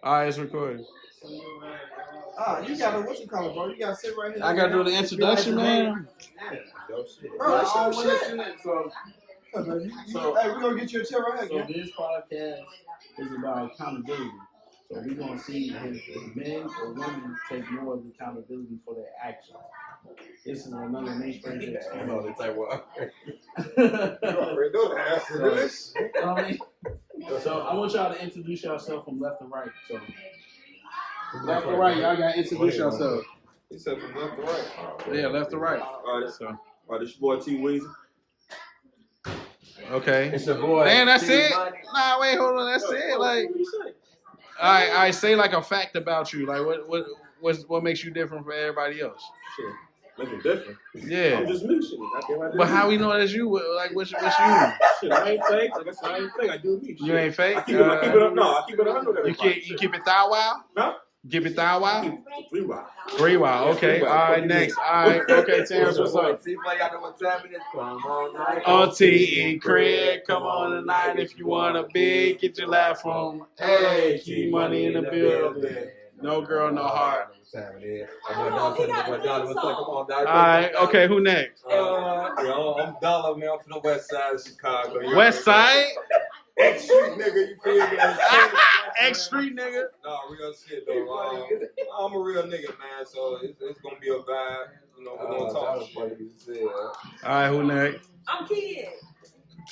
All right, it's recording. You gotta, what you call it, bro? You gotta sit right here. I gotta do the introduction, man. Bro, that's all shit. So, hey, we're gonna get you a chair right here. So this podcast is about accountability. So we're gonna see if men or women take more of accountability for their actions. This is another name for it. I know they type what. You already know the answer to this. So I want y'all to introduce yourself from left to right. So left to right, y'all gotta introduce yourself. He said from left to right. Yeah, left to right. All right, So this your boy T Weezy. okay. It's your boy. Man, that's it? Nah, wait, hold on. That's it. Like, I say like a fact about you. Like, what makes you different from everybody else? Shit, make it different. Yeah. I'm just me, shit. But how we know that's you? Like, what's you? Shit, I ain't fake. Like I said, I ain't fake. I do me. Shit. You ain't fake? I keep it up. No, I keep it 100. You keep it thou wow? No. Keep it thou wow? 3 wow. 3 wow. Okay. All right. Next. All right. Okay. Terrence, what's up? See, y'all know what time it is. Come on, night. Auntie and Craig, come on tonight if you want a big. Get your laugh from. Hey, keep money in the building. No girl, no heart. All right. Okay. Who next? I'm Dollar, man. I'm from the west side of Chicago. West side? X Street nigga, you feel me? X Street nigga. No, real shit though. I'm a real nigga, man. So it's gonna be a vibe. You know, we're gonna talk. All right. Who next? I'm Kid.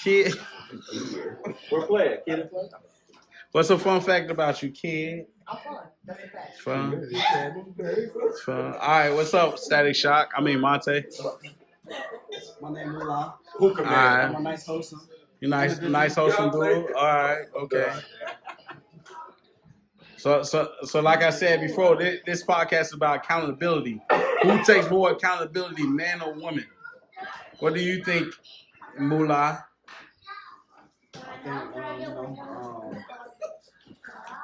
Kid. We're playing. Kid. What's a fun fact about you, Kid? I'm fun. That's a fact. Fun. It's fun. All right. What's up, Static Shock? I mean, Monte. My name is Lula. All right. I'm a nice host. You nice wholesome dude. All right, okay. So like I said before, this podcast is about accountability. Who takes more accountability, man or woman? What do you think, Moolah?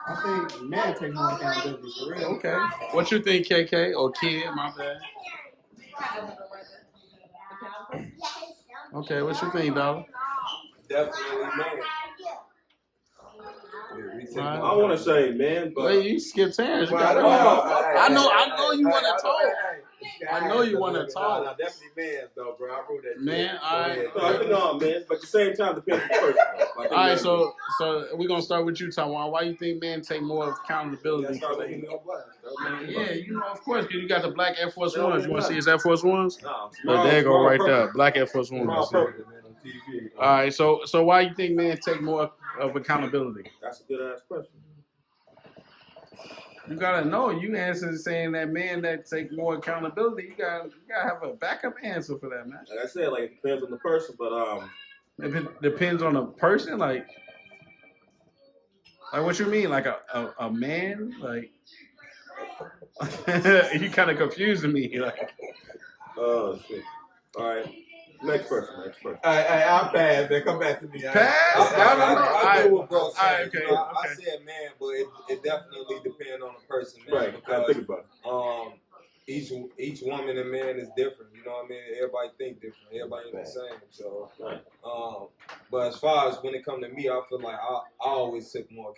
I think man takes more accountability for real. Okay. What you think, KK or Kid? My bad. Okay. What you think, Dollar? Definitely man. I want to say man, but wait, you skip Terrence. You gotta I know you want to talk. I know you want to talk. No, definitely man, though, bro. I wrote that. Man, all right. No, man, but at the same time, depends on the person. Like, all right, so we're gonna start with you, Taiwan. Why you think men take more accountability? Yeah, you know, of course, because you got the black Air Force Ones. You want to see his Air Force Ones? No, there you go, right there, black Air Force Ones. All right, so why you think men take more of accountability? That's a good ass question. You gotta know. You answer saying that man that take more accountability. You gotta have a backup answer for that, man. Like I said, like it depends on the person, but it depends on the person. Like what you mean? Like a man? Like you kind of confusing me. Like oh shit. All right. Next person. I'll pass. Then come back to me. Pass? I do what bro said. Okay. I said man, but it definitely depends on the person, man. Right. Because, think about it. Each woman and man is different. You know what I mean? Everybody think different. Everybody ain't the same. So, but as far as when it come to me, I feel like I always took more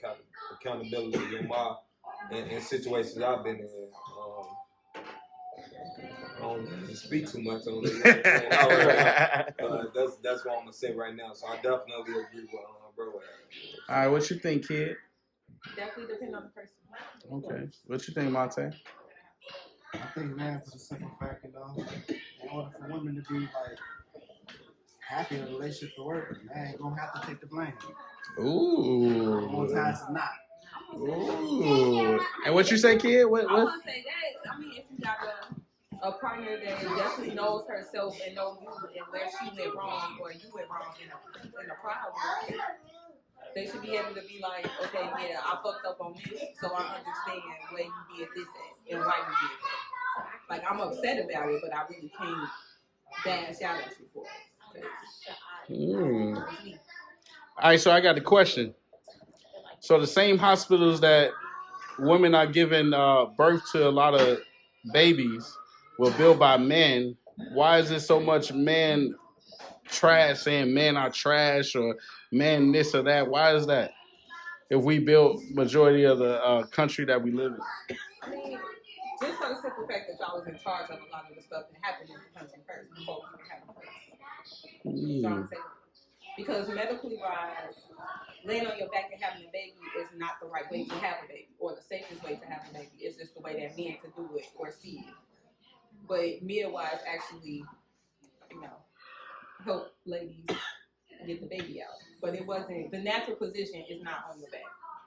accountability in situations I've been in. I don't speak too much on it. That's what I'm gonna say right now. So I definitely agree with bro. All right, what you think, Kid? Definitely depend on the person. Okay, what you think, Monte? I think man, for the simple fact, in order for women to be like happy in a relationship to work, man, gonna have to take the blame. Ooh. More times than not. Ooh. And what you say, Kid? What? I want to say that. I mean, if you got a partner that definitely knows herself and knows you and where she went wrong or you went wrong in a problem, they should be able to be like, okay, yeah, I fucked up on this, so I understand where you did this at and why you did that. Like, I'm upset about it, but I really can't dash out at you for it. All right, so I got a question. So the same hospitals that women are giving birth to a lot of babies were built by men. Why is there so much men trash saying men are trash or men this or that? Why is that? if we built majority of the country that we live in? I mean, just for the simple fact that y'all was in charge of a lot of the stuff that happened in the country first before we had a place. You know what I'm saying? Because medically wise, laying on your back and having a baby is not the right way to have a baby or the safest way to have a baby. It's just the way that men could do it or see it. But midwives actually, you know, help ladies get the baby out. But it wasn't, the natural position is not on your back.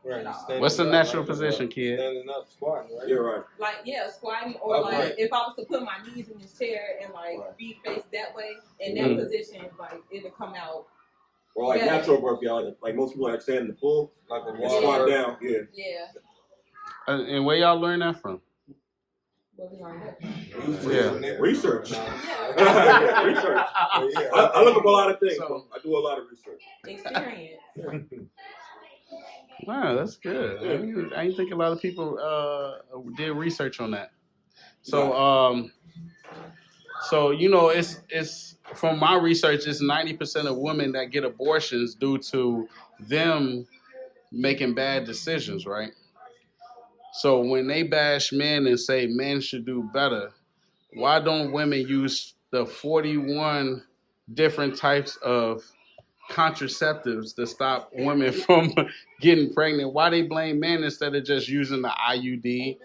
Right. What's the natural position, kid? Standing up, squatting, right? You're right. Like, yeah, squatting, or Upright. like if I was to put my knees in this chair and like be faced that way, in that position, like it'll come out. Or like natural birth, y'all. Like most people like stand in the pool, Like a and water. squat down. Yeah. Yeah. And where y'all learn that from? What we learned that. Yeah. Research. Yeah. Research. Yeah. I look up a lot of things. So- I do a lot of research. Experience. Wow, that's good. I didn't think a lot of people did research on that. So so you know, it's from my research, it's 90% of women that get abortions due to them making bad decisions, right? So when they bash men and say men should do better, why don't women use the 41 different types of contraceptives to stop women from getting pregnant? Why they blame men instead of just using the IUD,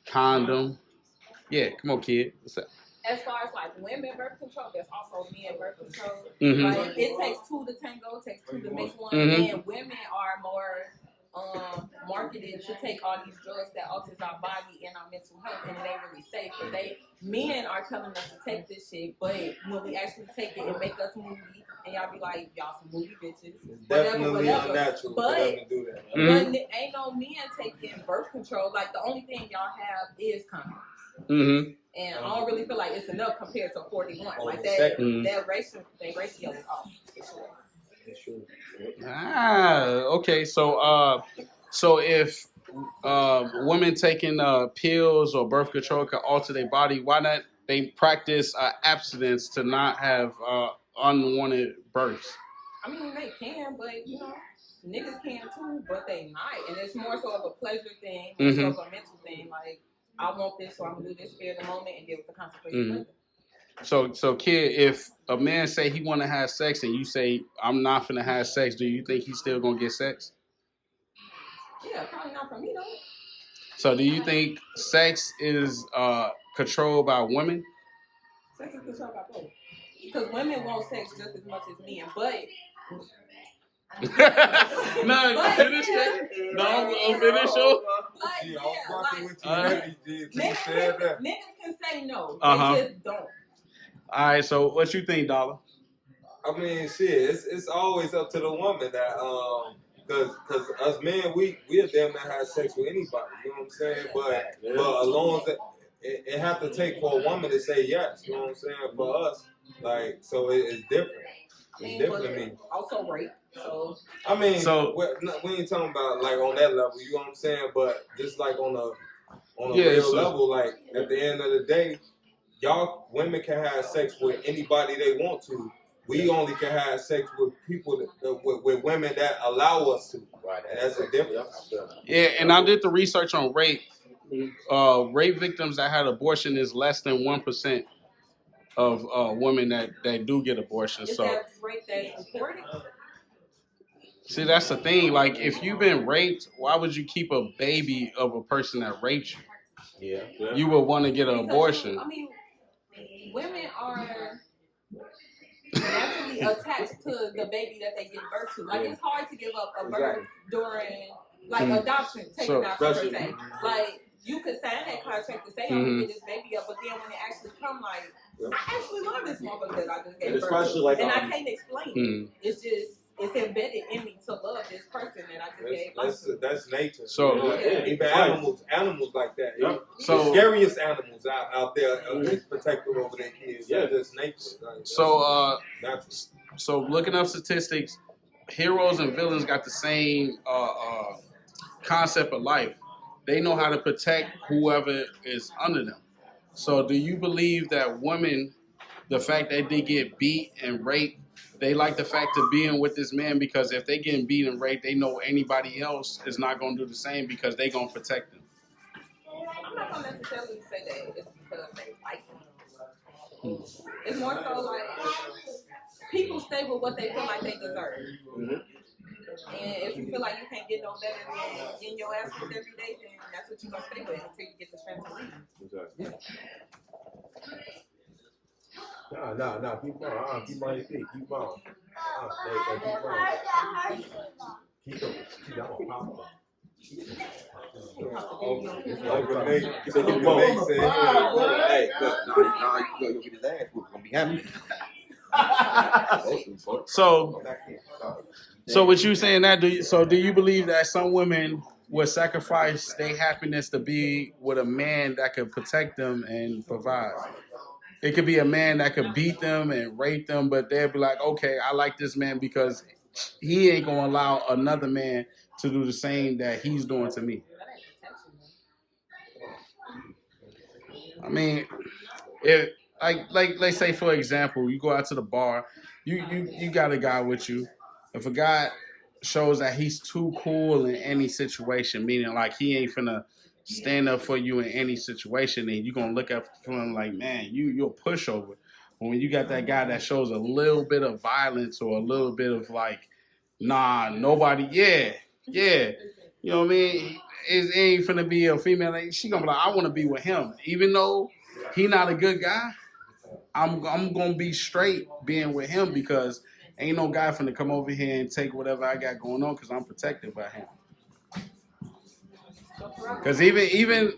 condom? Yeah, come on, kid. What's up? As far as like women birth control, there's also men birth control. Mhm. Like it takes two to tango, it takes two to make one, Mhm. and women are more marketed to take all these drugs that alters our body and our mental health, and it ain't really safe. But men are telling us to take this shit, but when we actually take it, it make us moody, and y'all be like, y'all some moody bitches. It's definitely unnatural for them to do that. But ain't no men taking birth control. Like the only thing y'all have is condoms. Mm-hmm. And I don't really feel like it's enough compared to 41. Like that ratio is off. It's true. Okay. So if women taking pills or birth control can alter their body, why not they practice abstinence to not have unwanted births? I mean, they can, but you know, niggas can too, but they might. And it's more so of a pleasure thing, more so of a mental thing. Like, I want this, so I'm gonna do this for the moment and deal with the consequences later. So kid, if a man say he want to have sex and you say I'm not finna have sex, do you think he's still gonna get sex? Yeah, probably not for me though. So do you think sex is controlled by women? Sex is controlled by both. Because women want sex just as much as men, but No, finish that. No, finish up. Yeah, I was rocking with you. Alright. Heavy, dude, till you said that. niggas can say no. Uh-huh. They just don't. All right, so what you think, Dollar? I mean, shit, it's always up to the woman that cause us men we are damn near have sex with anybody, you know what I'm saying? But as long as it have to take for a woman to say yes, you know what I'm saying? For us, like, so it's different. It's different to me. Also rape. So I mean, So- we ain't talking about like on that level, you know what I'm saying? But just like on a Yeah, real so- level, like at the end of the day, y'all women can have sex with anybody they want to. We only can have sex with people with women that allow us to. Right. And that's the difference. Yeah, and I did the research on rape. Rape victims that had abortion is less than 1% of women that do get abortions. is So that rape that's reported? see, that's the thing. Like, if you've been raped, why would you keep a baby of a person that raped you? Yeah. You would want to get an abortion. I mean, women are naturally attached to the baby that they give birth to. Like, it's hard to give up a birth during, like, adoption. Take So- adoption per se. Like, you could sign that contract to say, I'm gonna get this baby up, but then when it actually come, like, I actually love this motherfucker that I just gave And birth especially to. like, And I can't explain it. Mm. It's just, it's embedded in me to love this person that I just gave birth to. That's nature. So- You know, Yeah. even animals like that. Yep. So- the scariest animals out there is protective over their kids. Yeah. That's just nature. Like, So that's so looking up statistics, heroes and villains got the same concept of life. They know how to protect whoever is under them. So do you believe that women the fact that they get beat and raped. They like the fact of being with this man because if they getting beat and raped, they know anybody else is not gonna do the same because they gonna protect them. I'm not gonna necessarily say that it's because they like him. It's more so like people stay with what they feel like they deserve. Mhm. And if you feel like you can't get no better than getting your ass whooped every day, then that's what you're gonna stay with until you get the strength to leave. Exactly. Nah. Keep on. Keep on your feet. Keep on. Keep on. Keep on. Keep on. Uncle Nate said, Hey, look, nah, you go get his ass whooped. Gonna be happy. So what you saying that? Do you believe that some women would sacrifice their happiness to be with a man that could protect them and provide? It could be a man that could beat them and rape them, but they'll be like, okay, I like this man because he ain't gonna allow another man to do the same that he's doing to me. I mean, if like let's say for example, you go out to the bar, you got a guy with you. If a guy shows that he's too cool in any situation, meaning like he ain't finna stand up for you in any situation, and you gonna look up to him like, man, you're a pushover. But when you got that guy that shows a little bit of violence or a little bit of like, nah, nobody, yeah, you know what I mean? It ain't finna be a female. Like, she gonna be like, I want to be with him, even though he not a good guy. I'm gonna be straight being with him because ain't no guy finna come over here and take whatever I got going on because I'm protected by him. Because even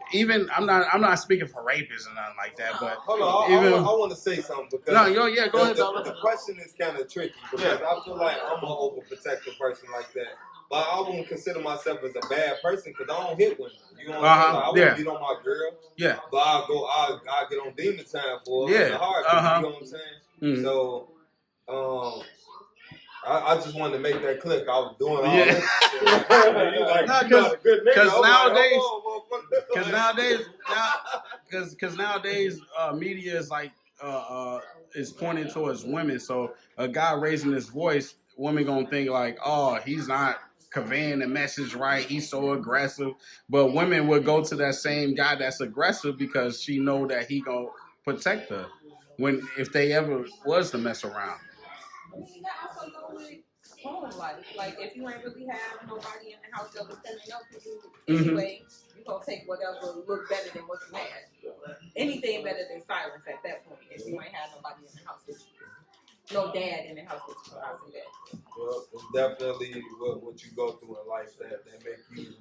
I'm not speaking for rapists or nothing like that, but hold on, I want to say something because go ahead, the question is kind of tricky because I feel like I'm an overprotective person like that. But I wouldn't consider myself as a bad person because I don't hit women. You know what I'm saying? Like, I wouldn't beat on my girl. Yeah. But I'll get on demon time for her in the heart. You know what I'm saying? Mm-hmm. So, I just wanted to make that click. I was doing all this. Because nowadays, media is like is pointing towards women. So a guy raising his voice, women gonna think like, oh, he's not conveying the message right. He's so aggressive. But women would go to that same guy that's aggressive because she know that he gonna protect her if they ever was to mess around. That also go with home life. Like if you ain't really have nobody in the house that was standing up for you anyway, you gonna take whatever look better than what you had. Anything better than silence at that point if you ain't have nobody in the house with you. No dad in the house with you. I see that. Well, it's definitely what you go through in life that make you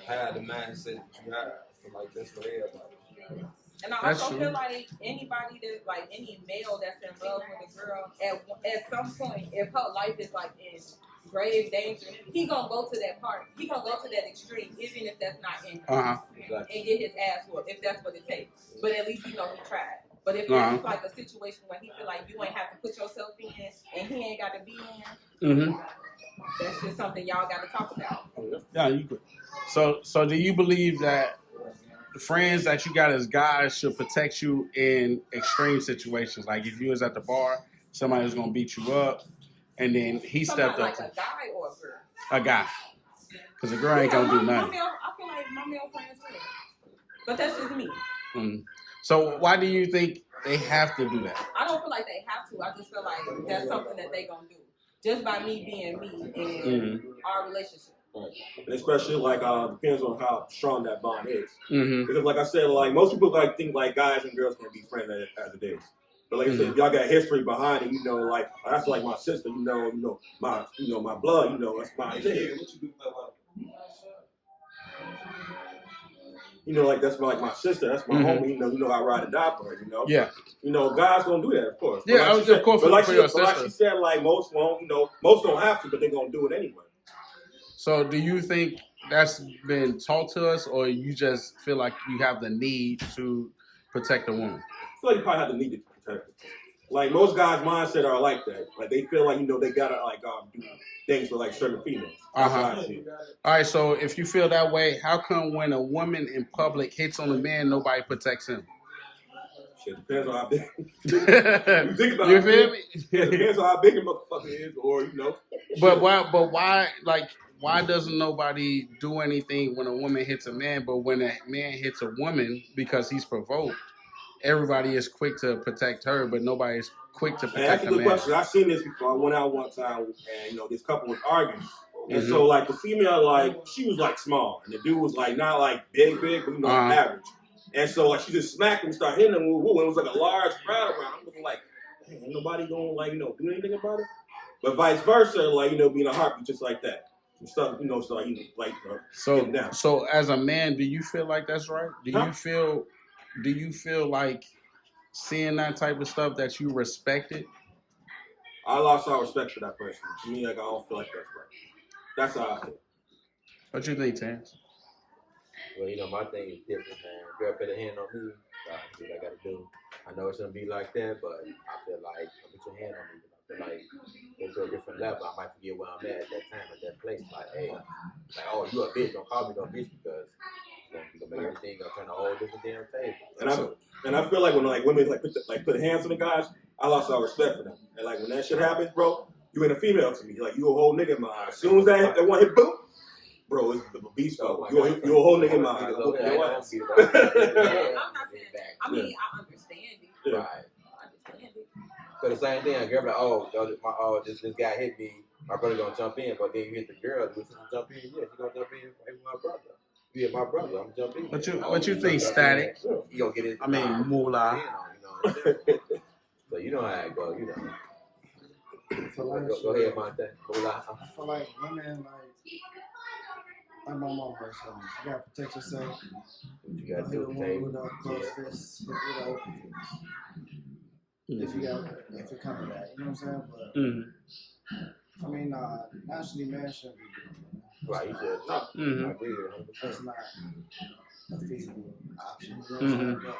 have the mindset that you have. So like that's for everybody. And I also feel like anybody that's like any male that's in love with a girl at some point, if her life is like in grave danger, he gonna go to that part. He gonna go to that extreme, even if that's not in him, and get his ass whooped if that's what it takes. But at least he know he tried. But if it's like a situation where he feel like you ain't have to put yourself in and he ain't got to be in, that's just something y'all got to talk about. Yeah, you could. So do you believe that the friends that you got as guys should protect you in extreme situations? Like if you was at the bar, somebody was gonna beat you up, and then he stepped up. Like a guy or a girl? A guy, because a girl ain't gonna do nothing. I feel like my male friends will, but that's just me. So why do you think they have to do that? I don't feel like they have to. I just feel like that's something that they gonna do just by me being me and our relationship. And especially like depends on how strong that bond is. Because like I said, like most people like think like guys and girls can be friends as it is. But like I said, if y'all got history behind it, you know, like that's like my sister, you know my blood, you know, that's my thing. You know, like that's like my sister, that's my homie, you know, I ride or die for her, you know. Yeah. You know, guys gonna do that, of course. Yeah, like of course. But like she said, like most won't, you know, most don't have to, but they're gonna do it anyway. So do you think that's been taught to us, or you just feel like you have the need to protect a woman? I feel like you probably have the need to protect her. Like most guys' mindset are like that. Like they feel like, you know, they gotta like do things for like certain females. That's how I see it. All right, so if you feel that way, how come when a woman in public hits on a man, nobody protects him? Shit depends on how big. You think about feel it. me? It depends on how big a motherfucker is, or you know. But why, like, why doesn't nobody do anything when a woman hits a man, but when a man hits a woman because he's provoked, everybody is quick to protect her, but nobody is quick to And protect that's a the good man. question. I've seen this before. I went out one time, and you know, this couple was arguing, and Mm-hmm. so like the female, like she was like small, and the dude was like not like big, but you know, average. And so like she just smacked him, started hitting him, and it was like a large crowd around. I'm looking like, dang, ain't nobody gonna like do anything about it. But vice versa, like being a heartbeat just like that. Some stuff, so like getting down. So as a man, do you feel like that's right? Do you feel like seeing that type of stuff that you respect it? I lost all respect for that person. To me, like I don't feel like that's right. That's how I feel. What you think, Terrence? Well, my thing is different, man. Girl, put a hand on me. So I do what I gotta do. I know it shouldn't be like that, but I feel like put your hand on me. I feel like go to a different level. I might forget where I'm at that time, at that place. Like, hey, oh, you a bitch. Don't call me no bitch because you gonna make everything gonna turn a whole different damn table. And I feel like when like women put hands on the guys, I lost all respect for them. And like when that shit happens, bro, you ain't a female to me. Like you a whole nigga in my eyes. As soon as that one hit boom, bro, it's the beast mode. You a whole nigga in my eyes. I'm not saying. I mean, I understand it. Yeah. Right. I understand it. So the same thing, a girl like, this guy hit me. My brother gonna jump in, but then you hit the girl. You jump in, yeah, she gonna jump in with my brother. Yeah, my brother, I'm jumping in. What you think, Static? You gonna get it? Moolah. So you know how it goes, you know. Go ahead, Monte. I feel like women, like my mom was saying, you gotta protect yourself. You gotta hit a do woman with a closed fist, hit with an open fist. If it comes to that, you know what I'm saying? But I mean, naturally, man shouldn't be doing that. Right, you should. I agree with you. That's not a feasible option. You know what I'm saying? But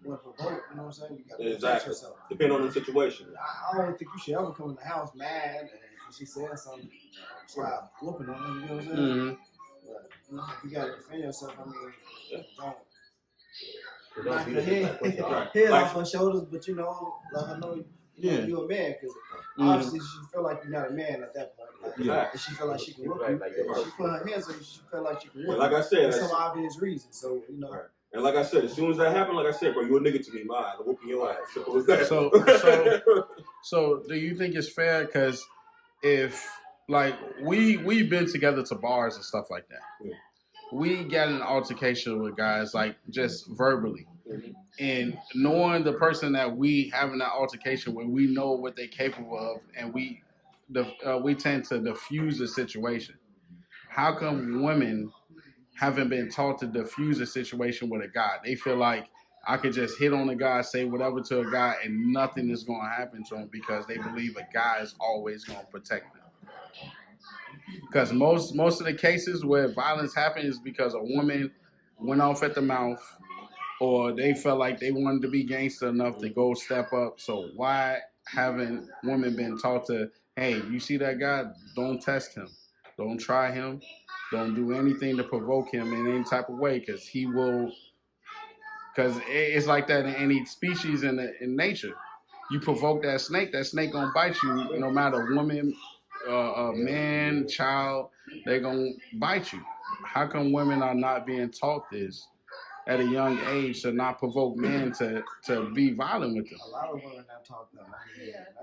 when provoked, you know what I'm saying? You gotta protect yourself. Depending on the situation. I don't think you should ever come in the house mad and if she says something, stop whooping on her, you know what I'm saying? But if you gotta defend yourself, I mean, don't knock her head off her shoulders, but let her know you're a man, because obviously she feel like you're not a man at that point. Like, if she feel like she can whoop you, if she put her hands on you, she feel like she can whoop you. Like I said, for some obvious reason. So Right. And like I said, as soon as that happened, like I said, bro, you a nigga to me, my eyes, I'm whooping your ass. Simple as that. So do you think it's fair? Because if like we've been together to bars and stuff like that, we got an altercation with guys like just verbally. And knowing the person that we having that altercation with, we know what they're capable of, and we tend to diffuse the situation. How come women haven't been taught to diffuse a situation with a guy? They feel like I could just hit on a guy, say whatever to a guy, and nothing is going to happen to him because they believe a guy is always going to protect them. Because most of the cases where violence happens is because a woman went off at the mouth, or they felt like they wanted to be gangster enough to go step up. So why haven't women been taught to, hey, you see that guy? Don't test him. Don't try him. Don't do anything to provoke him in any type of way, because he will. Because it's like that in any species in nature. You provoke that snake gonna bite you. No matter woman, man, child, they're gonna bite you. How come women are not being taught this at a young age to not provoke men to be violent with them? A lot of women not taught that.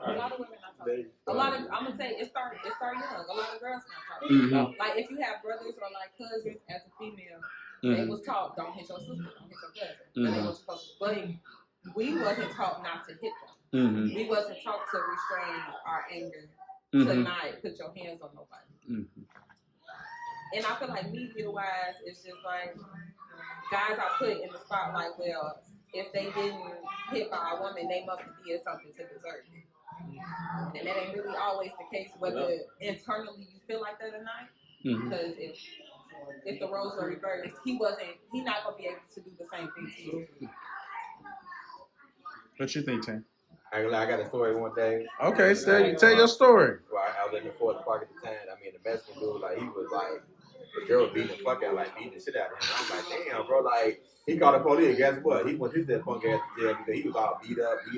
A lot of women not taught that. I'm gonna say it started young. A lot of girls not taught that. Like if you have brothers or like cousins as a female, they was taught don't hit your sister, don't hit your cousin. They was supposed to, but we wasn't taught not to hit them. We wasn't taught to restrain our anger, to not put your hands on nobody. And I feel like media wise, it's just like guys are put in the spotlight. Well, if they didn't hit by a woman, they must have did something to deserve it. And that ain't really always the case, whether internally you feel like that or not. Because if the roles were reversed, he not gonna be able to do the same thing to you. What you think, Tim? I got a story one day. Okay, tell your story. Well, I was in the Fort Park at the time. I mean, the Mexican dude, like he was like the girl beating the fuck out, like beating the shit out of him. I'm like, damn, bro, like he called the police. And guess what? He went his that punk ass to jail because he was all beat up, and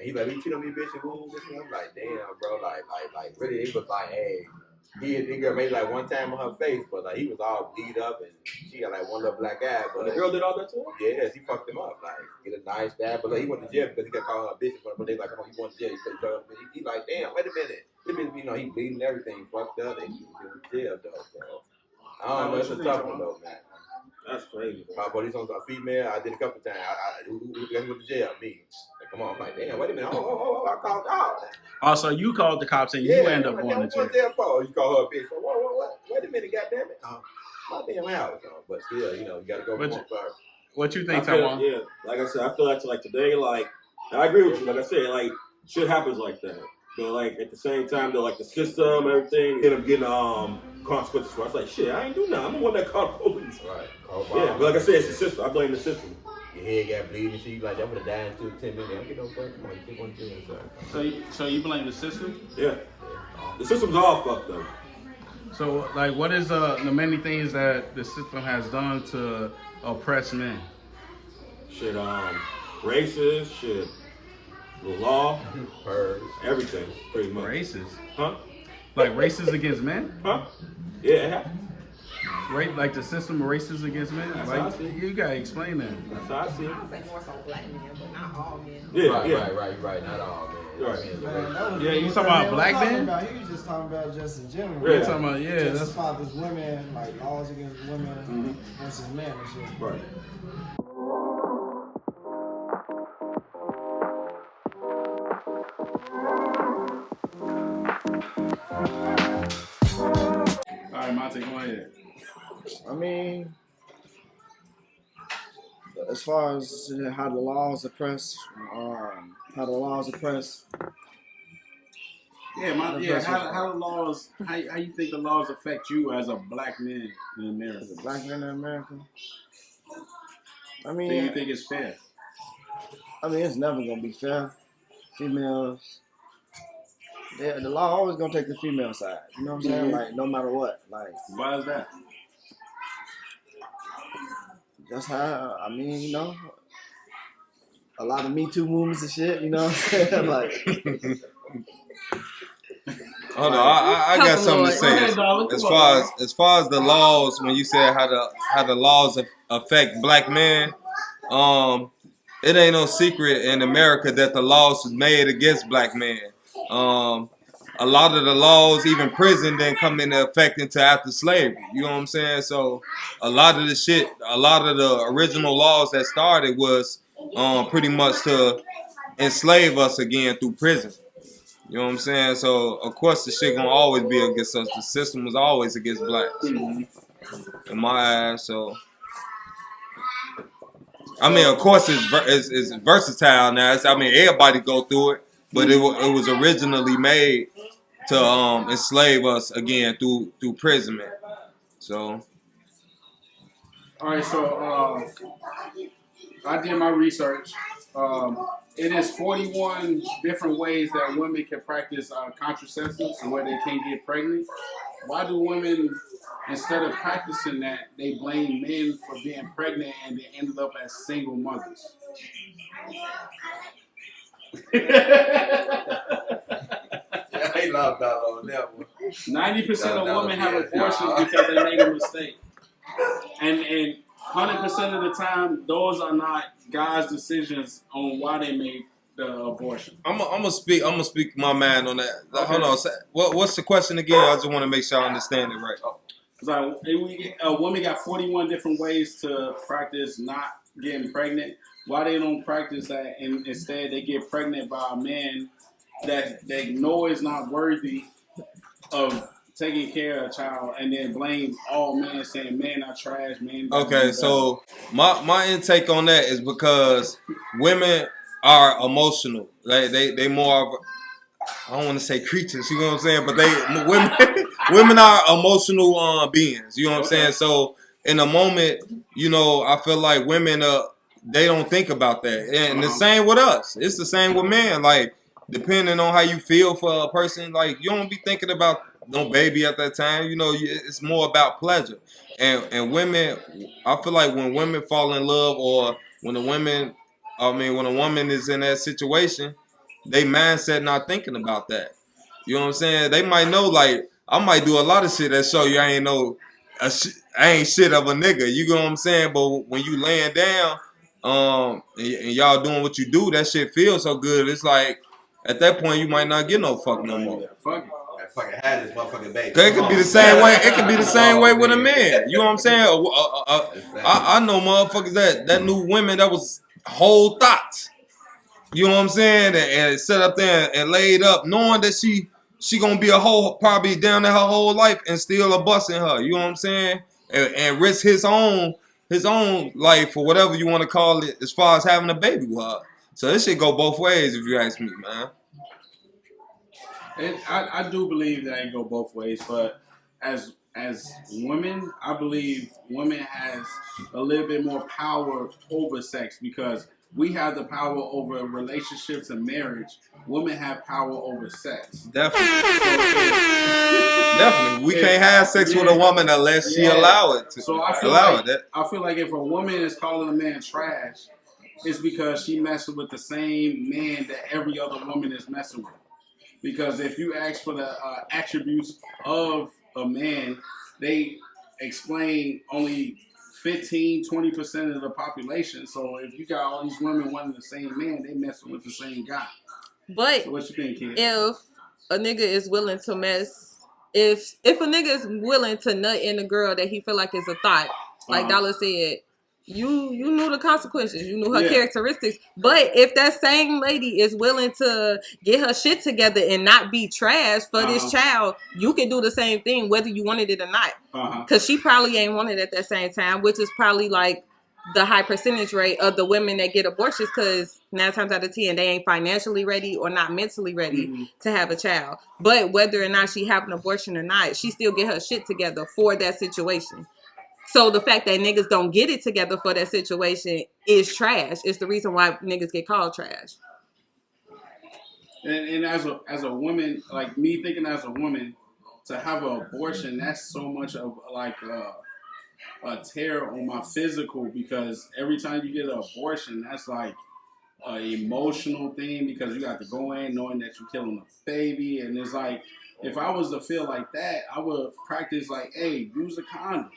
he like, he cheated on me, bitch, and woo, this and I'm like, damn, bro, like really, he was like, hey. He girl made like one time on her face, but like he was all beat up and she got like one little black eye. But the girl did all that to him? Yeah, she fucked him up. Like get a nice stab, but like, he went to jail because he got called her a bitch. But they like, come on, you want to jail? He like, damn, wait a minute. You know, he bleeding and everything, fucked up, and he was in jail though. So I don't know, it's a tough one though, man. That's crazy. My police on a female, I did a couple times. Who went to jail? Me. Like, come on, I'm like, damn, wait a minute. Oh, I called out. Also, you called the cops and you end up going to jail. There for? You call her a bitch. What? Wait a minute, goddamn it. My damn house. But still, you know, you gotta go first. What you think, Taiwan? Yeah, like I said, I feel like today, like, I agree with you. Like I said, like, shit happens like that. But like at the same time, though, like the system, and everything, end up getting consequences for. I was like, shit, I ain't do nothing. I'm the one that called the police. Right. Yeah, but like I said, it's the system. I blame the system. Your head got bleeding, shit. Like that would have died in 10 minutes. Don't get no fuck. Come on, you keep on doing so you blame the system? Yeah. The system's all fucked up. So like, what is the many things that the system has done to oppress men? Shit, racist, shit, the law, everything, pretty much. Racist? Huh? Like racist against men? Huh? Yeah, it happened. Right, like the system of racism against men. That's like, how I see it. You gotta explain that. That's how I see it. I would say more so black men, but not all men. Yeah, right. Not all, man. Right. Man, Yeah, you talking about black men? He was just talking about just in general. We're talking about Just that's about this women, like laws against women versus men and shit. Right. all right, Monte, go ahead. I mean, as far as how the laws oppress, Yeah, how the laws, how you think the laws affect you as a black man in America? as a black man in America. I Do mean, you think it's fair? it's never gonna be fair. Females, the law always gonna take the female side. You know what I'm saying? Like no matter what. Like Why is that? that's how. You know, a lot of Me Too movements and shit. You know what I'm saying? Like. Hold on, I got something to say. As far as the laws, when you said how the laws affect black men, it ain't no secret in America that the laws was made against black men. A lot of the laws, even prison, didn't come into effect until after slavery. You know what I'm saying? So a lot of the original laws that started was pretty much to enslave us again through prison. You know what I'm saying? So, of course, the shit gonna always be against us. The system was always against blacks, in my eyes. So, of course, it's versatile now. Everybody go through it, but it was originally made to enslave us again through imprisonment. So, All right, so I did my research. It is 41 different ways that women can practice contraceptives where they can't get pregnant. Why do women, instead of practicing that, they blame men for being pregnant and they ended up as single mothers? I lost out on that one. 90% of women have abortions because they made a mistake. And 100% of the time, those are not guys' decisions on why they made the abortion. I'm gonna speak my mind on that. Okay. Hold on. What's the question again? I just want to make sure I understand it right. So a woman got 41 different ways to practice not getting pregnant. Why they don't practice that and instead they get pregnant by a man that they know is not worthy of taking care of a child, and then blame all men, saying men are trash, men. Okay, so my intake on that is because women are emotional. They more of, I don't want to say creatures, you know what I'm saying, but women are emotional beings, you know what I'm saying. So in a moment, you know, I feel like women they don't think about that, and the same with us. It's the same with men. Like depending on how you feel for a person, like you don't be thinking about no baby at that time. You know, it's more about pleasure. And women, I feel like when women fall in love, or when when a woman is in that situation, they mindset not thinking about that. You know what I'm saying? They might know, like, I might do a lot of shit that show you I ain't shit of a nigga. You know what I'm saying? But when you laying down, and y'all doing what you do, that shit feels so good. It's like at that point you might not get no fuck no more. Fuck it. I fucking had this motherfucking baby. It could be the same way. It could be the same way with a man. You know what I'm saying? I know motherfuckers that knew women that was whole thoughts. You know what I'm saying? And set up there and laid up, knowing that she gonna be a whole, probably down there her whole life, and still a bust in her. You know what I'm saying? And risk his own life, or whatever you want to call it, as far as having a baby with her. So this shit go both ways, if you ask me, man. I do believe that it go both ways, but as women, I believe women has a little bit more power over sex, because we have the power over relationships and marriage. Women have power over sex. Definitely. Definitely. We can't have sex with a woman unless she allow it to. So I feel like if a woman is calling a man trash, it's because she messing with the same man that every other woman is messing with. Because if you ask for the attributes of a man, they explain only 15-20% of the population. So if you got all these women wanting the same man, they messing with the same guy. But so what you think, kid? If a nigga is willing to if a nigga is willing to nut in a girl that he feel like is a thought, like Dollar said, you knew the consequences, you knew her characteristics. But if that same lady is willing to get her shit together and not be trash for this child, you can do the same thing whether you wanted it or not. Because she probably ain't wanted it at that same time, which is probably like the high percentage rate of the women that get abortions, because 9 times out of 10 they ain't financially ready or not mentally ready to have a child. But whether or not she have an abortion or not, she still get her shit together for that situation. So the fact that niggas don't get it together for that situation is trash. It's the reason why niggas get called trash. And as a woman, like me thinking as a woman, to have an abortion, that's so much of like a tear on my physical, because every time you get an abortion, that's like an emotional thing, because you got to go in knowing that you're killing a baby. And it's like, if I was to feel like that, I would practice like, hey, use a condom.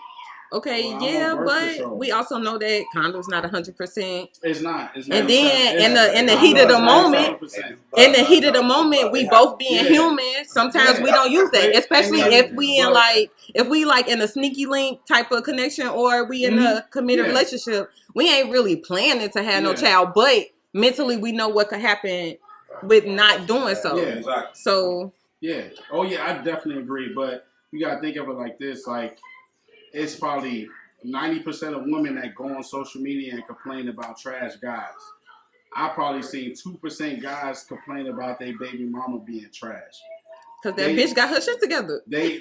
Okay, well, but we also know that condoms not 100%. It's not. And then in the heat of the moment, we both being human. Sometimes we don't use that, especially if we in a sneaky link type of connection, or we in a committed relationship. We ain't really planning to have no child, but mentally we know what could happen with not doing so. Yeah, exactly. So I definitely agree. But you gotta think of it like this: like, it's probably 90% of women that go on social media and complain about trash guys. I probably seen 2% guys complain about their baby mama being trash. Cause that bitch got her shit together. They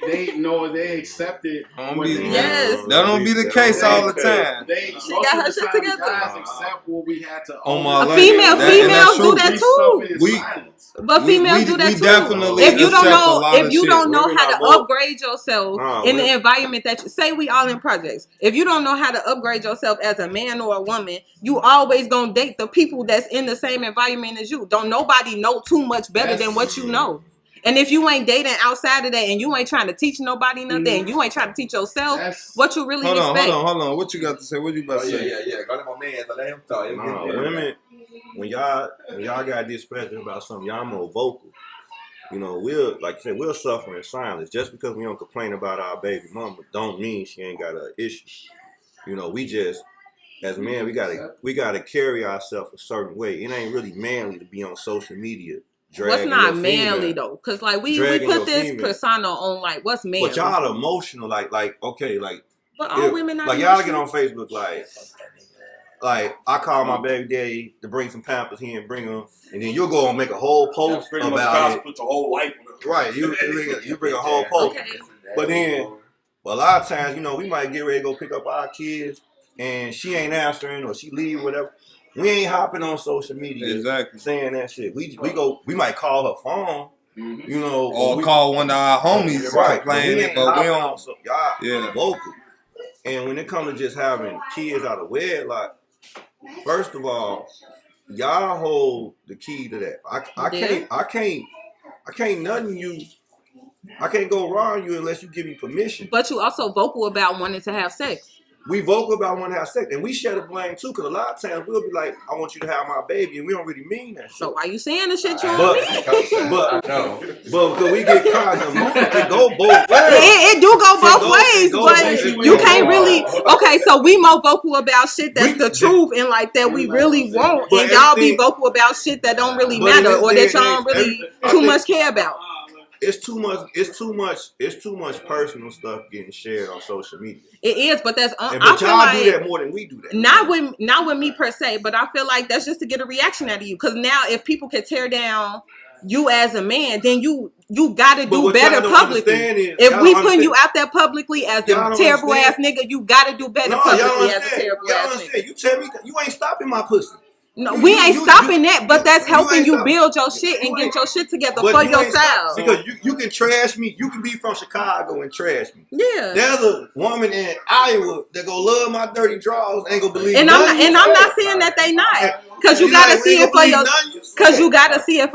accept it. Yes. That don't be the case all the time. She got her shit together. Guys accept what we had to. Females do that too. But females do that too. If you don't know how to upgrade yourself in the environment that you say, we all in projects. If you don't know how to upgrade yourself as a man or a woman, you always gonna date the people that's in the same environment as you. Don't nobody know too much better than what you know. And if you ain't dating outside of that, and you ain't trying to teach nobody nothing, and you ain't trying to teach yourself, what you really expect? Hold on. What you got to say? What you about to say? Yeah. Go to my man. Let him talk. Women, when y'all got displeasure about something, y'all more vocal. You know, we'll suffer in silence. Just because we don't complain about our baby mama, don't mean she ain't got an issue. You know, we just, as men, we gotta carry ourselves a certain way. It ain't really manly to be on social media. What's not manly though? Because like we put this persona on like what's manly. But y'all emotional, like okay, like. But all women not like y'all get on Facebook like I call my baby daddy to bring some Pampers here and bring them, and then you'll go and make a whole post about it. Put your whole life on it. Right, you bring a whole post. Okay. But then, a lot of times, you know, we might get ready to go pick up our kids, and she ain't answering or she leave or whatever. We ain't hopping on social media saying that shit. We might call her phone, You know, or call one of our homies right? complaining, ain't but we hopping don't. on so y'all vocal. And when it comes to just having kids out of wedlock, first of all, y'all hold the key to that. I can't nothing you. I can't go around you unless you give me permission. But you also vocal about wanting to have sex. We vocal about wanting to have sex, and we share the blame too. Because a lot of times we'll be like, "I want you to have my baby," and we don't really mean that shit. So why you saying the shit you don't mean? But because we get caught in the moment, it go both ways. It do go both ways, but you can't really. Okay, so we more vocal about shit that's the truth and like that we really want, and y'all be vocal about shit that don't really matter or that y'all don't really too much care about. It's too much personal stuff getting shared on social media. It is, but that's but y'all do that more than we do that. Not with me per se, but I feel like that's just to get a reaction out of you. Because now, if people can tear down you as a man, then you gotta do better publicly. If we putting you out there publicly as a terrible ass nigga, you gotta do better publicly as a terrible ass nigga. You tell me you ain't stopping my pussy. No, we ain't stopping that, but that's helping you build your shit and get your shit together for yourself. Because you can trash me. You can be from Chicago and trash me. Yeah. There's a woman in Iowa that gonna love my dirty drawers, ain't gonna believe. And I'm not saying that they not. Cause you gotta see it for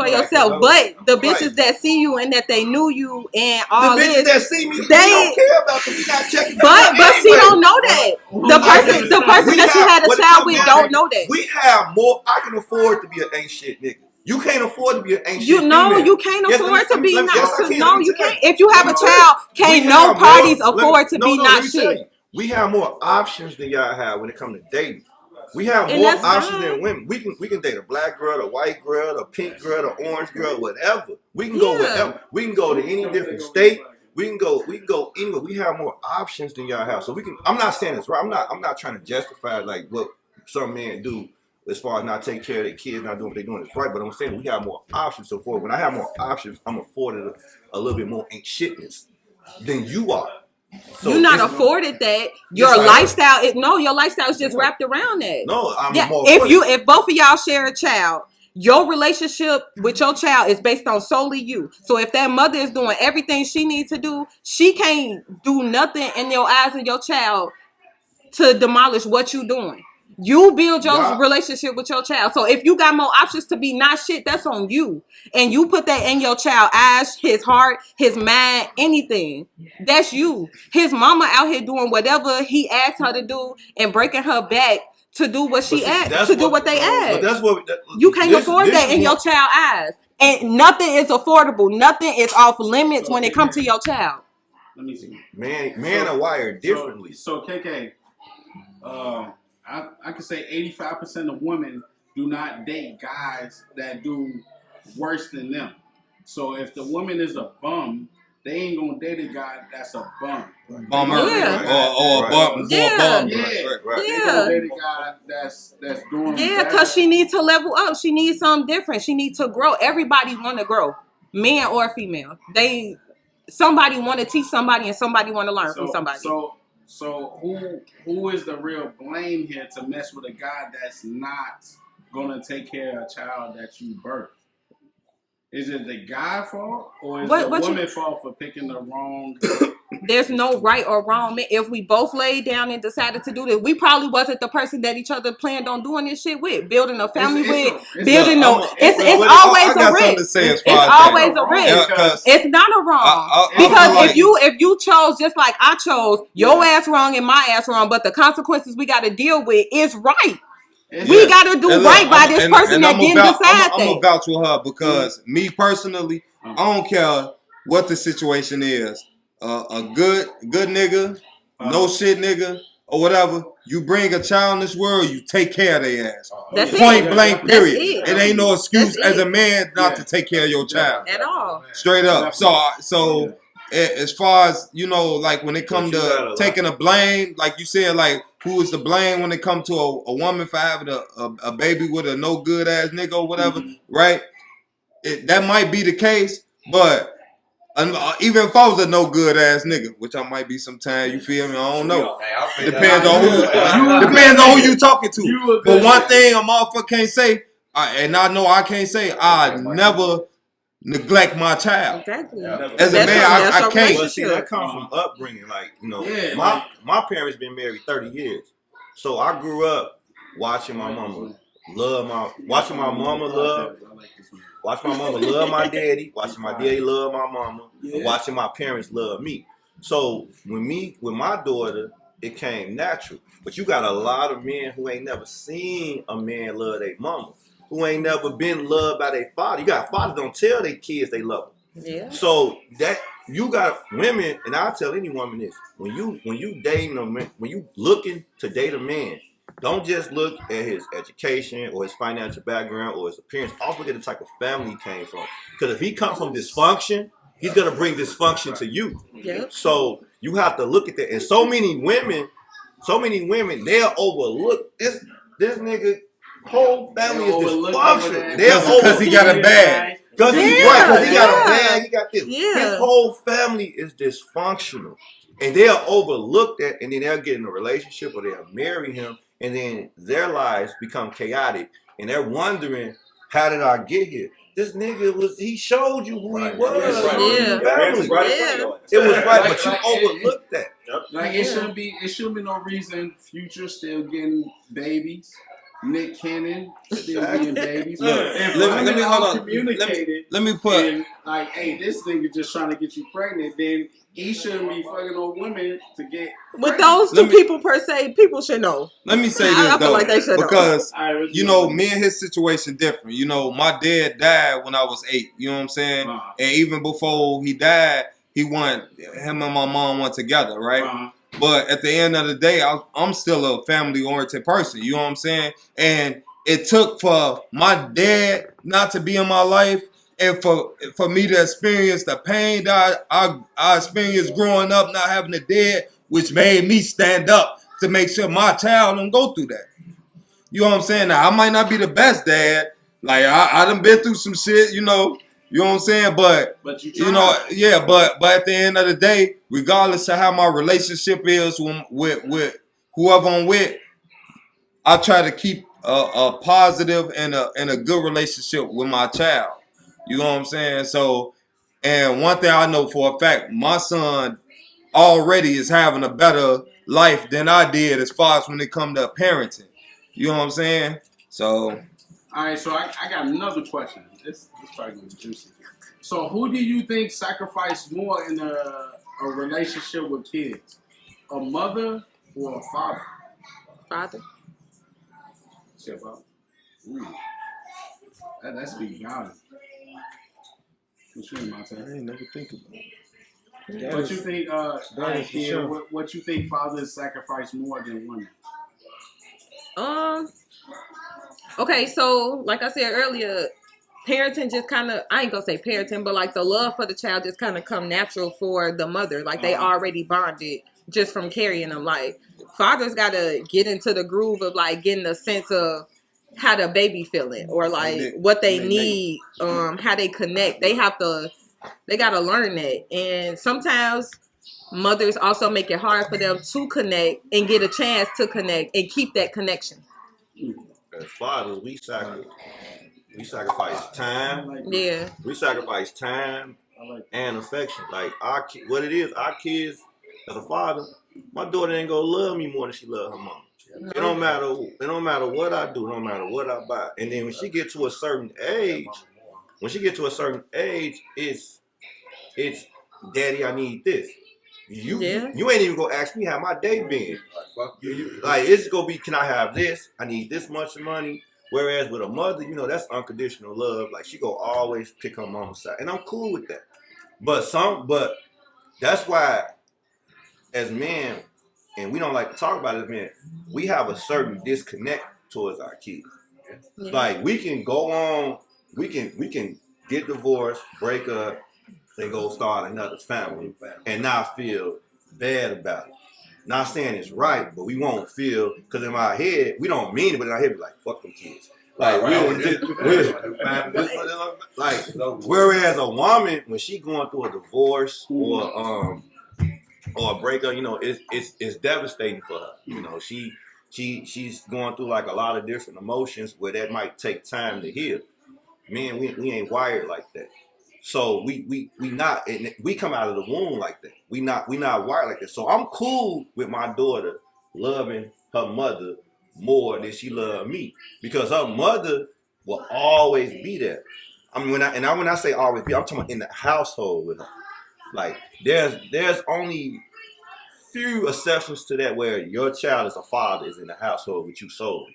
yourself. But the bitches that see you and that they knew you and all this, the bitches that see me, they don't care about them. We not checking. But she don't know that. The person that you had a child with don't know that. We have more. I can afford to be an ain't shit nigga. You can't afford to be an ain't shit. You can't afford to be not. No, you can't. If you have a child, can't no parties afford to be not shit. We have more options than y'all have when it comes to dating. We have more options than women. We can date a black girl, a white girl, a pink girl, a orange girl, whatever. We can go wherever. We can go to any different state. We can go anywhere. We have more options than y'all have. So we can. I'm not saying it's right. I'm not trying to justify like what some men do as far as not taking care of their kids, not doing what they're doing is right. But I'm saying we have more options. So when I have more options, I'm afforded a little bit more ain't shitness than you are. So you're not afforded that. Your lifestyle is just wrapped around that. No, I'm more. If both of y'all share a child, your relationship with your child is based on solely you. So if that mother is doing everything she needs to do, she can't do nothing in your eyes of your child to demolish what you doing. You build your relationship with your child. So if you got more options to be not shit, that's on you. And you put that in your child's eyes, his heart, his mind, anything. That's you. His mama out here doing whatever he asked her to do and breaking her back to do what she asked, to do what they asked. That's what you can't afford that in your child's eyes. And nothing is affordable. Nothing is off limits when it comes to your child. Let me see. Man are wired differently. So KK, I could say 85% of women do not date guys that do worse than them. So if the woman is a bum, they ain't gonna date a guy that's a bum. Bummer. Or a bum. Yeah. They gonna date a guy that's doing Yeah, because she needs to level up. She needs something different. She needs to grow. Everybody want to grow, man or female. Somebody want to teach somebody and somebody want to learn from somebody. So who is the real blame here to mess with a guy that's not gonna take care of a child that you birthed? Is it the guy fault or is the woman fault for picking the wrong? There's no right or wrong. If we both laid down and decided to do this, we probably wasn't the person that each other planned on doing this shit with, building a family with, building It's always a risk. It's always a risk. It's not a wrong because if you chose just like I chose, your ass wrong and my ass wrong, but the consequences we got to deal with is right. We gotta do right by this person that didn't decide that. I'm gonna vouch with her because me personally, I don't care what the situation is. A good nigga, no shit nigga, or whatever. You bring a child in this world, you take care of their ass. That's Point it. blank, period. It ain't no excuse as a man not to take care of your child. At all. Straight up. So as far as, like when it comes to taking a blame, like you said, like who is to blame when it comes to a woman for having a baby with a no good ass nigga or whatever, right? That might be the case, but even if I was a no good ass nigga, which I might be sometime, you feel me? I don't know. Depends on who you talking to. But one thing a motherfucker can't say, and I know I can't say, I never neglect my child. Exactly. As a man, I can't. Well, see, that comes from upbringing. Like, my parents been married 30 years. So I grew up watching my mama love watching my mama love my daddy, watching my daddy love my mama, and watching my parents love me. So with my daughter, it came natural. But you got a lot of men who ain't never seen a man love their mama, who ain't never been loved by their father. You got fathers don't tell their kids they love them. Yeah. So that you got women, and I'll tell any woman this: when you dating a man, when you looking to date a man, don't just look at his education or his financial background or his appearance. Also look at the type of family he came from. Because if he comes from dysfunction, he's gonna bring dysfunction to you. Yep. So you have to look at that. And so many women, they'll overlook this nigga whole family is dysfunctional. Because he got a bag. Because he got a bag, he got this. Yeah. His whole family is dysfunctional. And they'll overlook that, and then they'll get in a relationship or they'll marry him, and then their lives become chaotic. And they're wondering, how did I get here? This nigga he showed you who he was. It was right, but you overlooked that. Like it shouldn't be no reason Future still getting babies. Nick Cannon still getting babies. Look, let me hold on. Let me put and like, hey, this nigga just trying to get you pregnant. Then he shouldn't be fucking on women to get with those two people per se. People should know. Let me say this I though, feel like they should because know. you know me and his situation different. You know, my dad died when I was 8. You know what I'm saying? And even before he died, him and my mom went together, right? But at the end of the day, I'm still a family-oriented person. You know what I'm saying? And it took for my dad not to be in my life and for me to experience the pain that I experienced growing up, not having a dad, which made me stand up to make sure my child don't go through that. You know what I'm saying? Now, I might not be the best dad. Like, I done been through some shit, you know. You know what I'm saying? But you know, yeah, but at the end of the day, regardless of how my relationship is with whoever I'm with, I try to keep a positive and a good relationship with my child. You know what I'm saying? So, and one thing I know for a fact, my son already is having a better life than I did as far as when it comes to parenting. You know what I'm saying? So. All right, so I got another question. This probably gonna be juicy. So, who do you think sacrificed more in a relationship with kids? A mother or a father? Father. Step up. Ooh. That's big value. What you think, Monte? I ain't never think about it. What you think? What you think? Fathers sacrifice more than women? Okay, so like I said earlier, parenting just kind of, I ain't gonna say parenting, but like the love for the child just kind of come natural for the mother. Like they already bonded just from carrying them. Like fathers gotta get into the groove of like getting a sense of how the baby feeling or like what they need, how they connect. They gotta learn that. And sometimes mothers also make it hard for them to connect and get a chance to connect and keep that connection. As fathers, we sacrifice time. Yeah. We sacrifice time and affection. Like our kids, as a father, my daughter ain't gonna love me more than she love her mom. It don't matter what I do, it don't matter what I buy. And then when she get to a certain age, it's daddy, I need this. You ain't even gonna ask me how my day been. Like it's gonna be, can I have this? I need this much money. Whereas with a mother, you know, that's unconditional love. Like she gonna always pick her mama's side, and I'm cool with that. But that's why, as men, and we don't like to talk about it as men, we have a certain disconnect towards our kids. Yeah. Like we can go on, we can get divorced, break up, and go start another family, and not feel bad about it. Not saying it's right, but we won't feel, because in our head, we don't mean it, but in our head, we're like, fuck them kids. Like, whereas a woman, when she going through a divorce or a breakup, you know, it's devastating for her. You know, she's going through like a lot of different emotions where that might take time to heal. Man, we ain't wired like that. So we not, and we come out of the womb like that. We not wired like that. So I'm cool with my daughter loving her mother more than she loved me, because her mother will always be there. I mean, when I say always be, I'm talking about in the household with her. Like there's only few exceptions to that where your child as a father is in the household with you solely.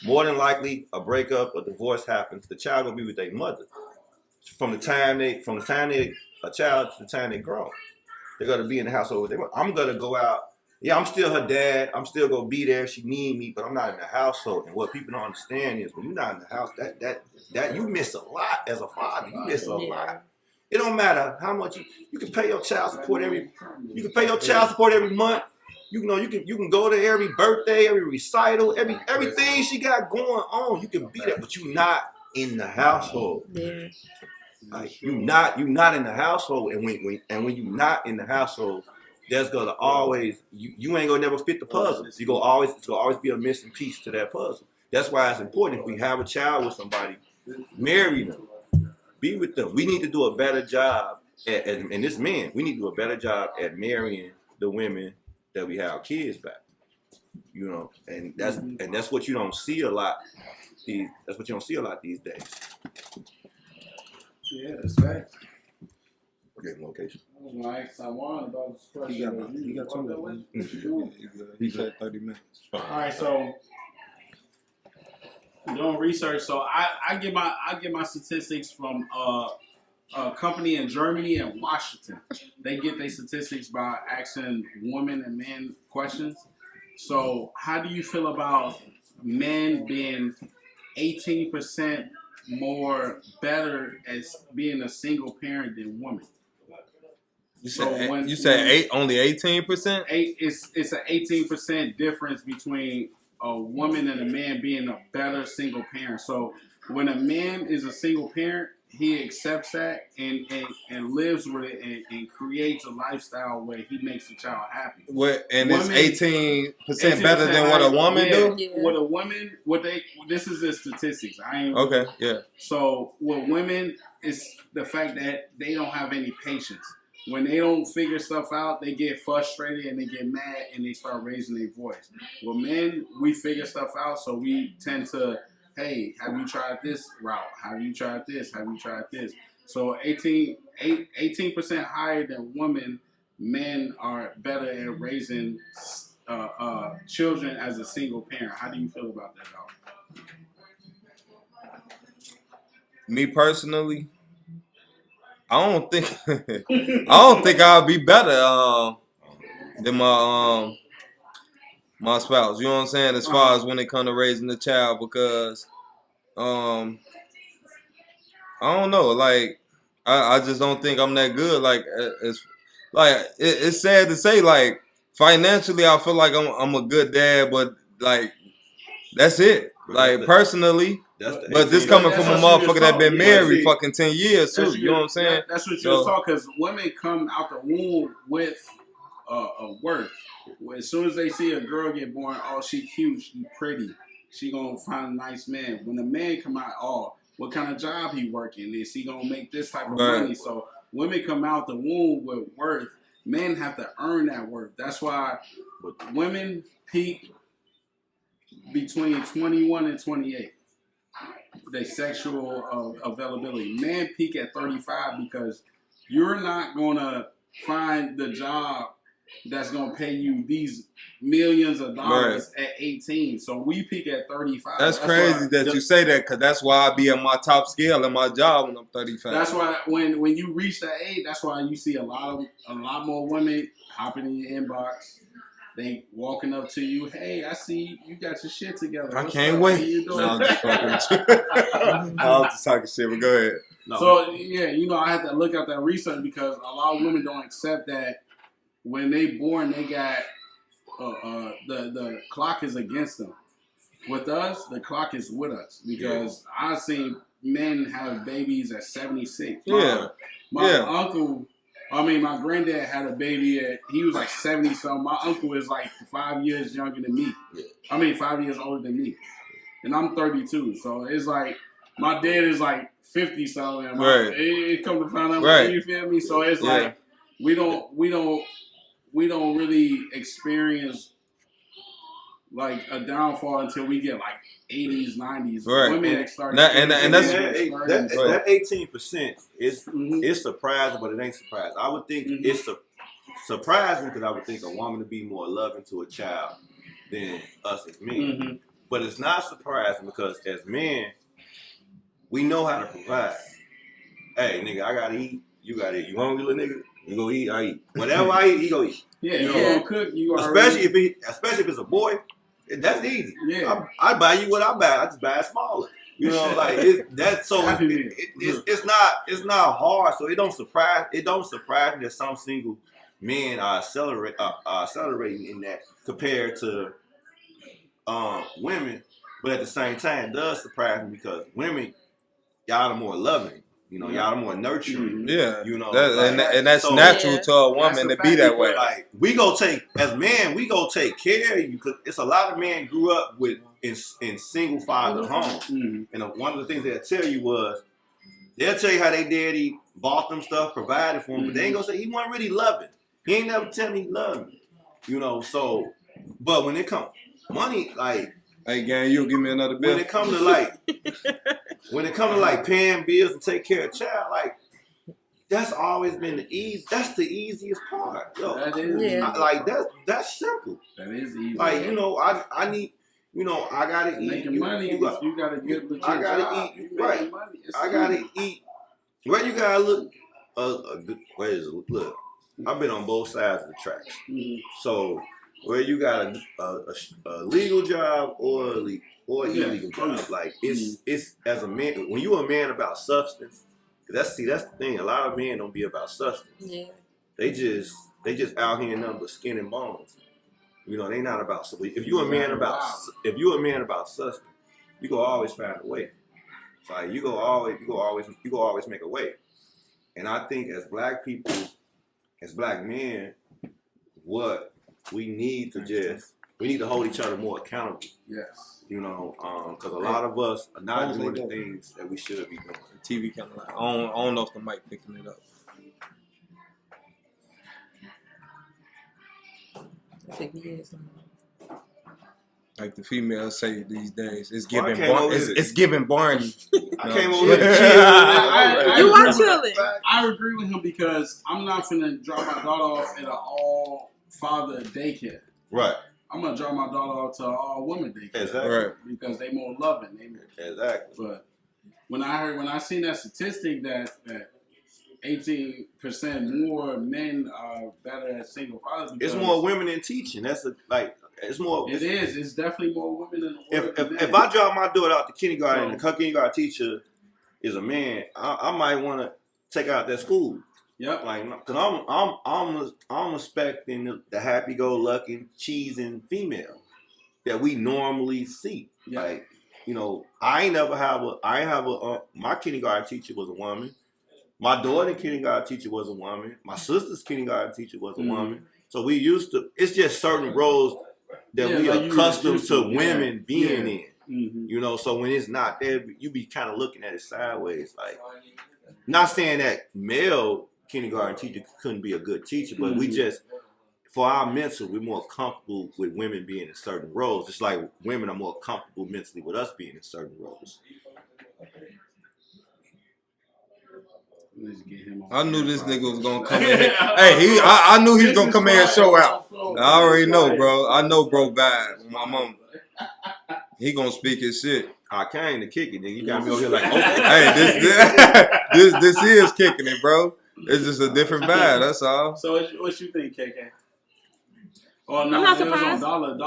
More than likely, a breakup, a divorce happens, the child will be with their mother. From the time they a child to the time they grow, they're gonna be in the household with their mother. I'm gonna go out. Yeah, I'm still her dad. I'm still gonna be there if she need me, but I'm not in the household. And what people don't understand is when you're not in the house, that you miss a lot as a father. You miss a lot. It don't matter how much you can pay your child support every month. You know, you can go to every birthday, every recital, everything she got going on. You can be there, but you're not in the household. Yeah. Like you're not in the household, and when you're not in the household, there's gonna always you ain't gonna never fit the puzzle. It's gonna always be a missing piece to that puzzle. That's why it's important if we have a child with somebody, marry them. Be with them. We need to do a better job and this men, we need to do a better job at marrying the women that we have kids back. You know, and that's what you don't see a lot. That's what you don't see a lot these days. Yeah, that's facts. Okay, location. I was gonna ask Taiwan about this question. You got 2 minutes. He said 30 minutes. All right, so doing research. So I get my statistics from a company in Germany and Washington. They get their statistics by asking women and men questions. So how do you feel about men being 18% more better as being a single parent than women? You said only 18%? It's an 18% difference between a woman and a man being a better single parent. So when a man is a single parent, he accepts that and lives with it and creates a lifestyle where he makes the child happy. It's 18% better than what a woman do? Yeah. With a woman, this is the statistics. Okay, yeah. So with women, it's the fact that they don't have any patience. When they don't figure stuff out, they get frustrated and they get mad and they start raising their voice. With men, we figure stuff out, so we tend to, hey, have you tried this route? Have you tried this? Have you tried this? So 18% higher than women, men are better at raising children as a single parent. How do you feel about that, dog? Me personally, I don't think I'll be better than my spouse. You know what I'm saying? As far as when it comes to raising a child, because I don't know. Like I just don't think I'm that good. Like it's sad to say. Like financially, I feel like I'm a good dad, but like that's it. Like personally. But this coming from a motherfucker that been married fucking 10 years too. You know what I'm saying? That's what you was talking, because women come out the womb with a worth. As soon as they see a girl get born, oh, she cute, she pretty, she gonna find a nice man. When a man come out, oh, what kind of job he working? Is he gonna make this type of money? So women come out the womb with worth. Men have to earn that worth. That's why women peak between 21 and 28. The sexual availability. Men peak at 35 because you're not going to find the job that's going to pay you these millions of dollars at 18. So we peak at 35. That's crazy that you say that, because that's why I be at my top scale in my job when I'm 35. That's why when you reach that age, that's why you see a lot more women hopping in your inbox. They walking up to you, hey, I see you got your shit together. I can't wait. No, I'm just fucking with you. I was just talking shit, but go ahead. No. So, yeah, I had to look at that research because a lot of women don't accept that when they born, they got, the clock is against them. With us, the clock is with us because I've seen men have babies at 76. My granddad had a baby he was like 70 something. My uncle is like 5 years younger than me. 5 years older than me. And I'm 32. So it's like my dad is like 50 something. And Right. It come to find out, Right. you feel me? So it's like we don't really experience like a downfall until we get like 80s, 90s. Right. Women start and that's that 18% is it's surprising, but it ain't surprising. I would think it's surprising because I would think a woman to be more loving to a child than us as men. But it's not surprising because as men, we know how to provide. Hey, nigga, I gotta eat. You gotta eat. You hungry, little nigga? You go eat. I eat. Whatever I eat, he go eat. Yeah, you you know, gonna cook. You especially if it's a boy. That's easy. Yeah, I buy you what I buy. I just buy it smaller. You know, like it's not hard. So it don't surprise me that some single men are accelerating in that compared to women. But at the same time, it does surprise me because women, y'all are more loving. You know, y'all are more nurturing. Yeah, you know, and that's natural to a woman to be that way. Like as men, we go take care of you because it's a lot of men grew up in single father homes, and one of the things they'll tell you was they'll tell you how they daddy bought them stuff, provided for them, but they ain't gonna say he wasn't really loving. He ain't never tell me he loved me. You know, so but when it comes money, like. Hey, gang, you'll give me another bill. When it comes to like paying bills and take care of child, like that's always been that's the easiest part. Yo, that is that's simple. That is easy. Like I need, I gotta eat. Making money. You gotta get the I gotta eat. Right. I gotta eat. Where you gotta look. Where is it? Look, I've been on both sides of the tracks. So. Where you got a legal job or illegal job, like it's as a man when you're a man about substance. That's the thing. A lot of men don't be about substance. Yeah. They just out here in nothing but skin and bones. You know, they not about. So if you're a man about substance, you go always find a way. Like you go always make a way. And I think as black people, as black men, what we need to hold each other more accountable. Yes. You know, because a lot of us are not doing the things that we should be doing. The TV kind of loud. I don't know if the mic picking it up. I think he is. Like the females say these days, it's giving Barney. I came over here. You are chilling. I agree with him because I'm not finna drop my daughter off at an all-father daycare. Right. I'm gonna drop my daughter off to an all-woman daycare. Exactly. Right. Because they more loving. Exactly. But when I seen that statistic that 18% more men are better at single fathers. It's more women in teaching. It's more. It is. It's definitely more women in the world. If I drop my daughter out to kindergarten and the kindergarten teacher is a man, I might want to take out that school. Yep. Like, cause I'm expecting the happy-go-lucky, cheesing female that we normally see. Yep. Like, my kindergarten teacher was a woman. My daughter's kindergarten teacher was a woman. My sister's kindergarten teacher was a woman. So we used to. It's just certain roles that we are accustomed to women being in. Mm-hmm. So when it's not there, you be kind of looking at it sideways. Like, not saying that male kindergarten teacher couldn't be a good teacher, but we just, for our mental, we're more comfortable with women being in certain roles. Just like women are more comfortable mentally with us being in certain roles. I knew this nigga was gonna come in here. Hey, I knew he was gonna come in here and show out. I already know, bro. I know, bro. Bad. My mom. He gonna speak his shit. I came to kick it, nigga. You got me over here like, okay. Hey, this is kicking it, bro. It's just a different vibe. That's all. So what you think, KK? Oh no, I'm not surprised. Dollar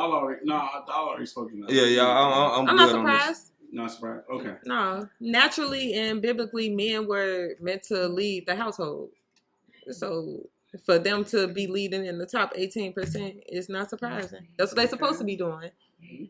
already spoke to you. Yeah. I'm not surprised. Not surprised. Okay. No, naturally and biblically, men were meant to lead the household. So for them to be leading in the top 18% is not surprising. That's what they're supposed to be doing.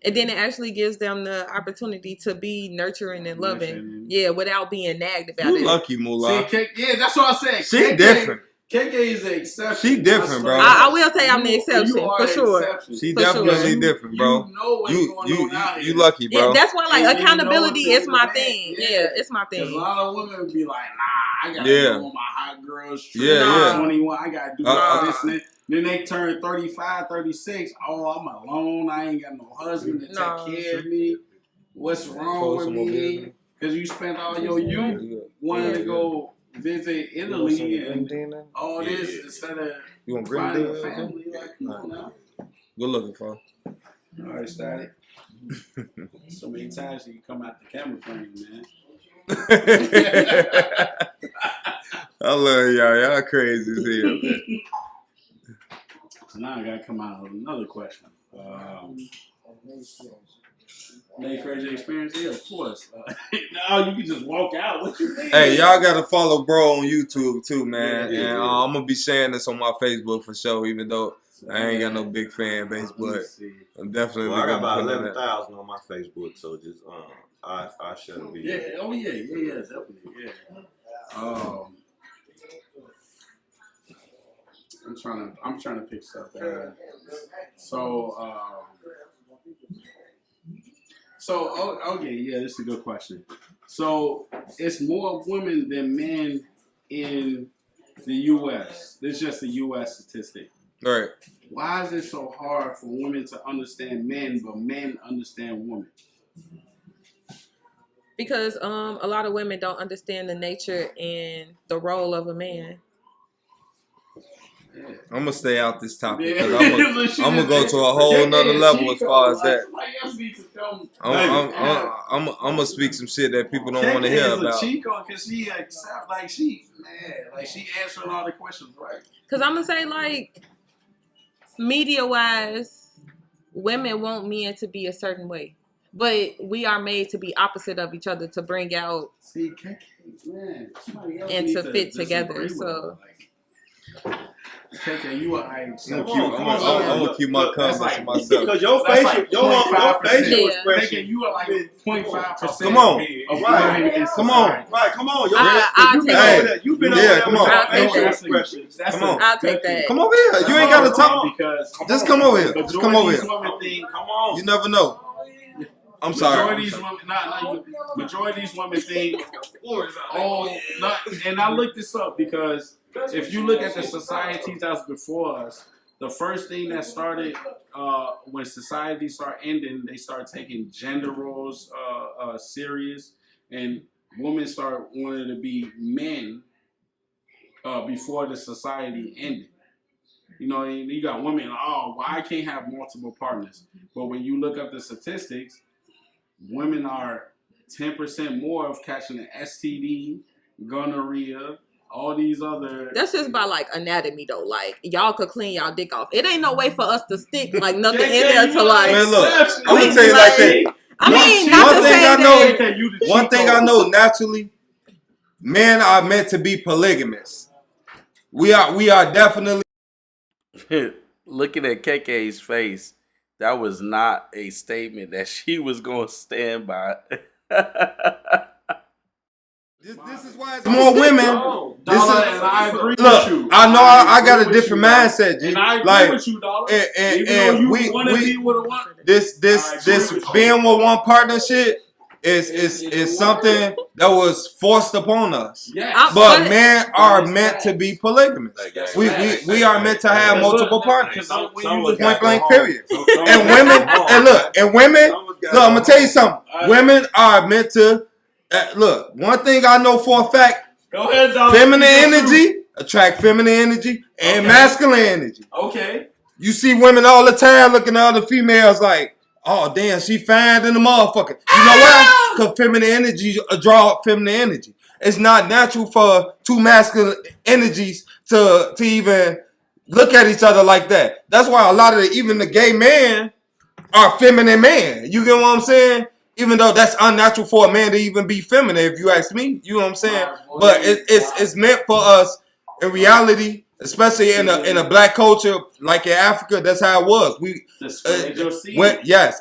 And then it actually gives them the opportunity to be nurturing and loving. Yeah, without being nagged about it. You lucky, Moolah. See, that's what I said. She different. KK is an exception. She different, bro. I will say I'm the exception for sure. She definitely different, bro. You know what's going on out here. You lucky, bro. Yeah, that's why like And accountability you know is my thing. Yeah, it's my Because a thing. lot of women would be like, nah, I gotta go on my hot girl street. Yeah. 21, I gotta do all this and that. Then they turn 35, 36. Oh, I'm alone. I ain't got no husband to take care of me. What's wrong with me? Because you spent all your youth wanting to go visit Italy and all this instead of finding a family. Like, come on now. Good looking, bro. All right, Static. So many times you come out the camera frame, man. I love y'all. Y'all crazy as hell, man. So now I gotta come out with another question. Make Frazier experience? Yeah, of course. No, you can just walk out. What you mean? Hey, y'all gotta follow bro on YouTube too, man. Yeah. And I'm gonna be sharing this on my Facebook for sure, even though I ain't got no big fan base, but I'm definitely I got about gonna 11,000 on my Facebook, so just I share the video. Yeah. Oh yeah. Definitely. Yeah. I'm trying to pick stuff out. So okay, yeah, this is a good question. So it's more women than men in the U.S. This is just a U.S. statistic. Right. Why is it so hard for women to understand men, but men understand women? Because a lot of women don't understand the nature and the role of a man. Yeah. I'm gonna stay out this topic Yeah. because I'm gonna go to a whole nother level as far as that. I'm gonna speak some shit that people don't want to hear about. Chico, because she accept, like she answering all the questions right. Because I'm gonna say like media wise, women want men to be a certain way, but we are made to be opposite of each other to bring out and to fit together. So. KK, you are I'm gonna keep my comments to myself. Because your facial expression. You are like 0.5%. Come on, right? Come on, right? Come on, you've been over yeah, there come with on. your facial expression. Come on, I'll take that. Come over here. You ain't gotta talk. Just come over here. Just come over here. Come on. You never know. I'm sorry. Majority of these women think, and I looked this up because if you look at the societies that's before us, the first thing that started when society started ending, they started taking gender roles serious, and women started wanting to be men before the society ended. You know, you got women, well, I can't have multiple partners. But when you look up the statistics, women are 10% more of catching an STD, gonorrhea, all these other. That's just by like anatomy though. Like y'all could clean y'all dick off. It ain't no way for us to stick like nothing in there to like. Man, look, I'm gonna tell you like that. I mean, not to say that. One thing I know naturally, men are meant to be polygamous. We are definitely. Looking at KK's face, that was not a statement that she was going to stand by. This is why it's more women. I agree with you. I know I got a different mindset, G. And I agree like, with you, dog. And we this being with one partner shit is something that was forced upon us. Yes. But men are meant to be polygamous. We are meant to have multiple partners. Point blank, period. And women, look, I'm gonna tell you something. Women are meant to look. One thing I know for a fact: go ahead, dog. Feminine energy attract feminine energy and masculine energy. Okay. You see women all the time looking at other females like, oh, damn, she fine than the motherfucker. You know why? Because feminine energy draw feminine energy. It's not natural for two masculine energies to even look at each other like that. That's why a lot of even the gay men are feminine men. You get what I'm saying? Even though that's unnatural for a man to even be feminine, if you ask me. You know what I'm saying? But it's meant for us in reality. Especially in a black culture like in Africa, that's how it was.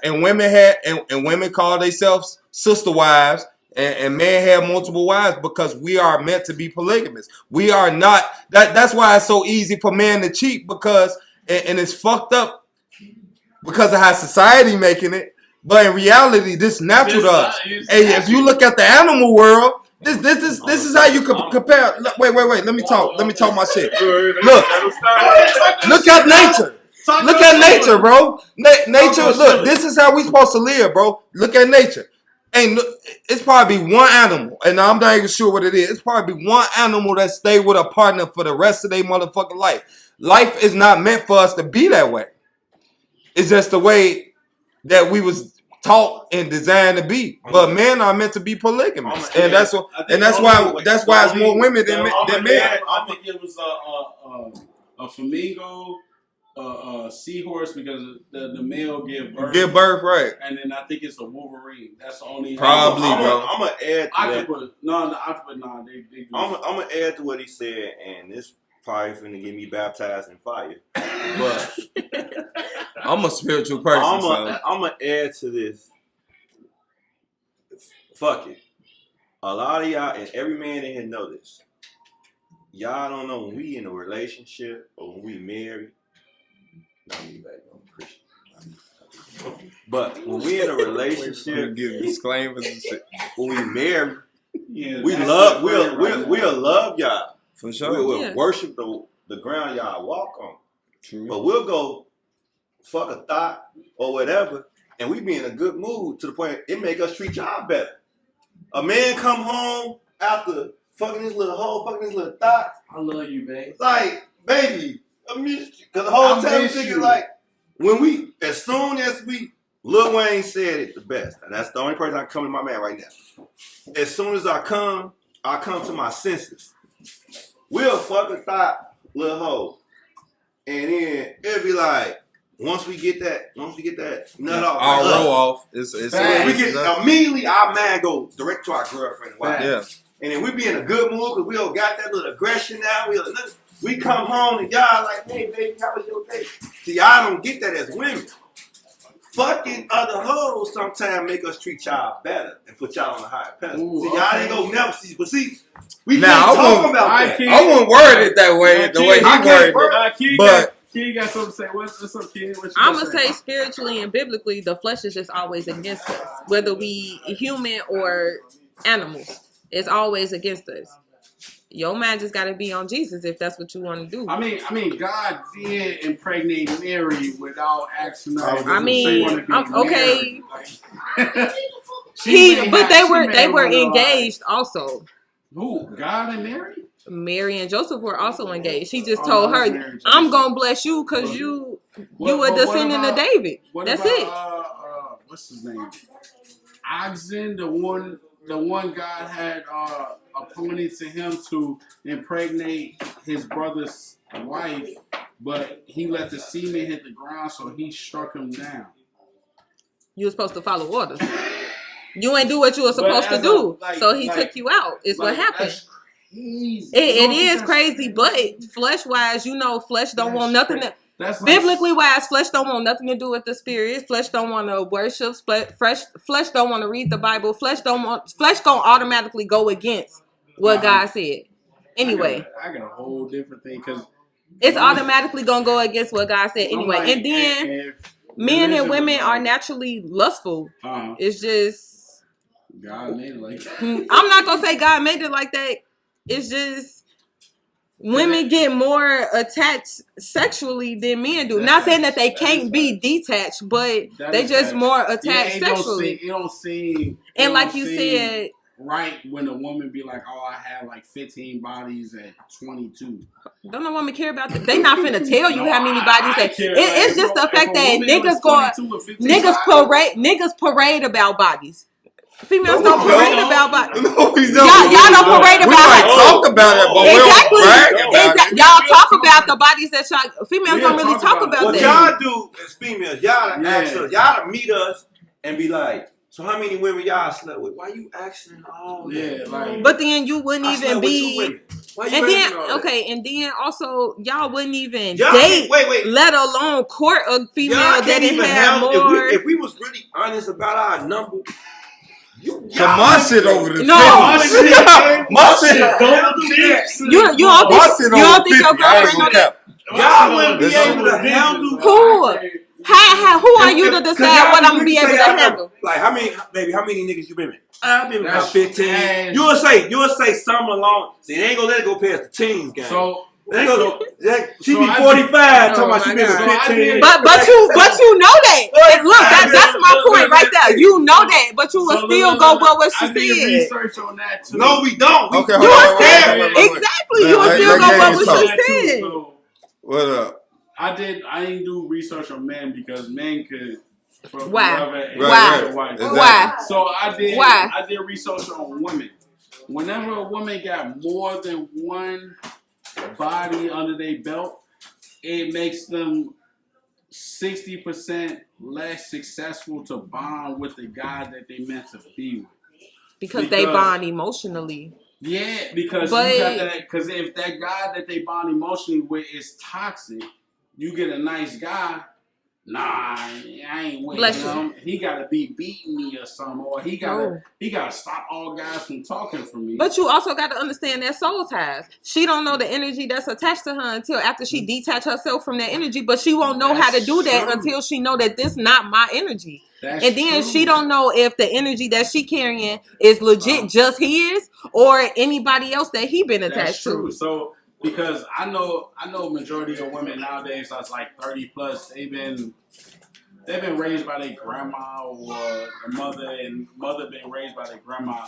And women had and women called themselves sister wives, And men have multiple wives because we are meant to be polygamous. We are not. That's why it's so easy for men to cheat because, and it's fucked up because of how society making it. But in reality, this natural to us. Hey, if you look at the animal world, this is how you compare. Wait. Let me talk my shit. Look at nature. Look at nature, bro. Nature. Look, this is how we supposed to live, bro. Look at nature. It's probably one animal, and I'm not even sure what it is. It's probably one animal that stay with a partner for the rest of their motherfucking life. Life is not meant for us to be that way. It's just the way that we was taught and designed to be. But men are meant to be polygamous, and that's why it's more women than men. I think it was a flamingo, a seahorse because the male give birth. Give birth, right? And then I think it's a wolverine. That's the only. Probably, bro. I'm gonna add to octopus. No, the octopus. No, they do. I'm gonna add to what he said, and this probably finna get me baptized in fire. But I'm a spiritual person. I'm gonna add to this. Fuck it. A lot of y'all and every man in here know this. Y'all don't know when we in a relationship or when we married. Not me back, I'm Christian. But when we in a relationship, give disclaimers and shit. When we married, we'll love y'all. For sure. We'll worship the ground y'all walk on. True. But we'll go fuck a thought or whatever, and we be in a good mood to the point it make us treat y'all better. A man come home after fucking his little hoe, fucking his little thought. I love you, babe. Like, baby, I miss you. Cause the whole time I'm thinking like, as soon as Lil Wayne said it the best, and that's the only person I can come to my man right now. As soon as I come to my senses. We'll fuck a thought, little hoe. And then it'll be like, once we get that nut off, our roll off. Immediately our mind go direct to our girlfriend and wife. Yeah. And then we be in a good mood because we don't got that little aggression now. We come home and y'all like, hey baby, how was your day? See, y'all don't get that as women. Fucking other hoes sometimes make us treat y'all better and put y'all on a higher pedestal. See, y'all ain't gonna never see, but see, we can't talk about that. I wouldn't word it that way, the way he worded it. But Kid got something to say. What's up, Kid? I'm gonna say spiritually and biblically, the flesh is just always against us, whether we human or animals. It's always against us. Your mind just gotta be on Jesus if that's what you want to do. I mean, God did impregnate Mary without asking her. Okay. But they were engaged also. Who? God and Mary? Mary and Joseph were also engaged. She just told her, "I'm gonna bless you because you a descendant of David." That's it. What's his name? Oxen, the one God had appointed to him to impregnate his brother's wife, but he let the semen hit the ground, so he struck him down. You were supposed to follow orders. You ain't do what you were supposed to do, so he took you out. Is what happened. It is crazy, but flesh-wise, flesh don't want nothing to. Biblically wise, flesh don't want nothing to do with the spirit. Flesh don't want to worship. Flesh don't want to read the Bible. Flesh gonna automatically go against what God said. Anyway, I got a whole different thing because it's automatically gonna go against what God said anyway. And then men and women are naturally lustful. It's just God made it like that. I'm not gonna say God made it like that. It's just women get more attached sexually than men do. Not saying that they can't be detached, but they just more attached sexually. It don't seem. And like you said, right when a woman be like, "Oh, I had like 15 bodies at 22." Don't no woman care about that. They not finna tell you how many bodies that. It's just the fact that niggas parade about bodies. Females don't parade about bodies. Y'all don't parade about it. We might talk about it, but we don't brag about it. Y'all talk about the bodies that y'all. Females don't really talk about what that. What y'all do as females, y'all ask us, y'all meet us and be like, so how many women y'all slept with? Why you asking all that? But then you wouldn't even be. Why you and then and then also y'all wouldn't even date, let alone court a female that didn't have more. If we was really honest about our number, my shit over the No. my shit. You don't think your girlfriend know that? Y'all wouldn't be able to handle. Who? Who are you to decide what I'm gonna be able to handle? Like, how many niggas you been with? I've been with about 15. You would say something along. See, they ain't gonna let it go past the teens, gang. So she be 45 talking about she been with 15. But you know that. Look, that's my point right there. You know that, but you will still go with what she I did said. research on that too. No, we don't. Okay, You will still exactly. You will still go with what she said. What up? I didn't do research on men because men could. Why? Why? So I did research on women. Whenever a woman got more than one body under their belt, it makes them 60% less successful to bond with the guy that they meant to be with. Because they bond emotionally. Yeah, because you got that. Because if that guy that they bond emotionally with is toxic, you get a nice guy. Nah, I ain't with him. He gotta be beating me or something, or he gotta stop all guys from talking for me. But you also got to understand that soul ties. She don't know the energy that's attached to her until after she detach herself from that energy. But she won't know how to do that until she know that this not my energy. And then she don't know if the energy that she carrying is legit just his or anybody else that he been attached to. So because I know majority of women nowadays that's like 30 plus, they've been raised by their grandma or the mother, and mother been raised by their grandma.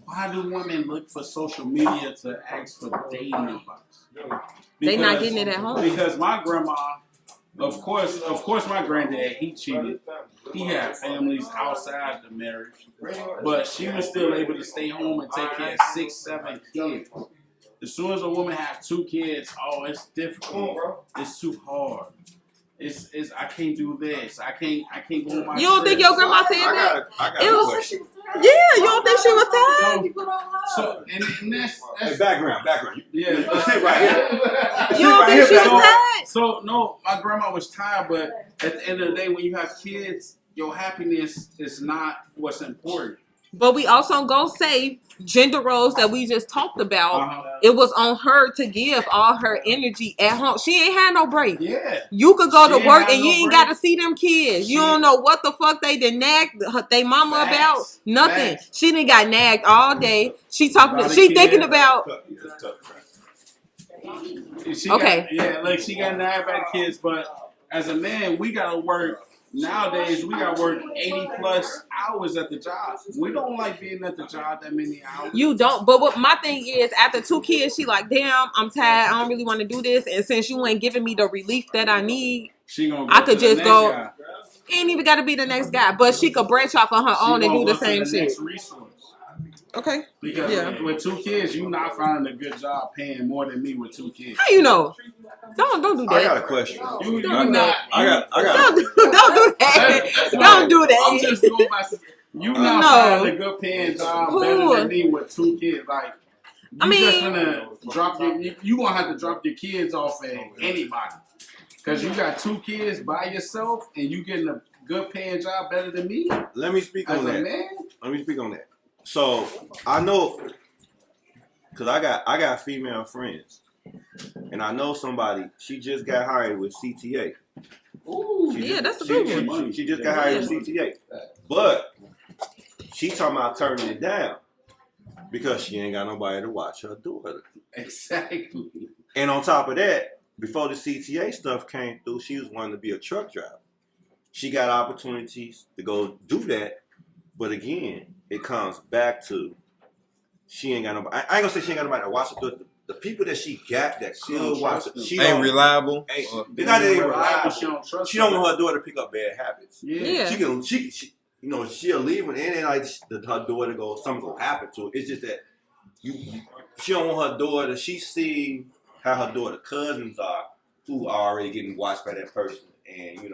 Why do women look for social media to ask for dating advice? They not getting it at home. Because my grandma, of course my granddad, he cheated. He had families outside the marriage, but she was still able to stay home and take care of 6, 7 kids. As soon as a woman has 2 kids, it's difficult. It's too hard. It's I can't do this. I can't go on my You don't think your grandma said that? I got a question. Yeah, you don't think she was tired? So and that's background. Yeah, that's it right here. You don't think she was tired? So no, my grandma was tired, but at the end of the day, when you have kids, your happiness is not what's important. But we also gonna say gender roles that we just talked about. It was on her to give all her energy at home. She ain't had no break. Yeah, you could go to work and you ain't got to see them kids. You don't know what the fuck they done nagged they mama about. Nothing. She done got nagged all day. She talking. She thinking about. She got nagged by the kids, but as a man, we gotta work. Nowadays, we got to work 80 plus hours at the job. We don't like being at the job that many hours. You don't. But what my thing is, after 2 kids, she like, damn, I'm tired. I don't really want to do this. And since you ain't giving me the relief that I need, I could just go. Guy. Ain't even got to be the next guy. But she could branch off on her own and do the same shit. Okay. Because with 2 kids, you not finding a good job paying more than me with 2 kids. How you know? Don't do that. I got a question. I got. Don't do that. Don't do that. I'm just going by. You not finding a good paying job better than me with 2 kids. Like, just gonna drop you gonna have to drop your kids off at anybody. Because you got 2 kids by yourself and you getting a good paying job better than me. Let me speak on that. Man? Let me speak on that. So I know, cause I got female friends, and I know somebody. She just got hired with CTA. Ooh, that's a good one. She just got hired with CTA, but she talking about turning it down because she ain't got nobody to watch her daughter. Exactly. And on top of that, before the CTA stuff came through, she was wanting to be a truck driver. She got opportunities to go do that, but again, it comes back to she ain't got nobody. I ain't gonna say she ain't got nobody to watch it. The people that she got that could watch it, she ain't reliable. They're not even reliable. She don't want her daughter to pick up bad habits. Yeah. She she'll leave and then like her daughter goes, something gonna happen to her. It's just that she don't want her daughter. She see how her daughter cousins are who are already getting watched by that person, and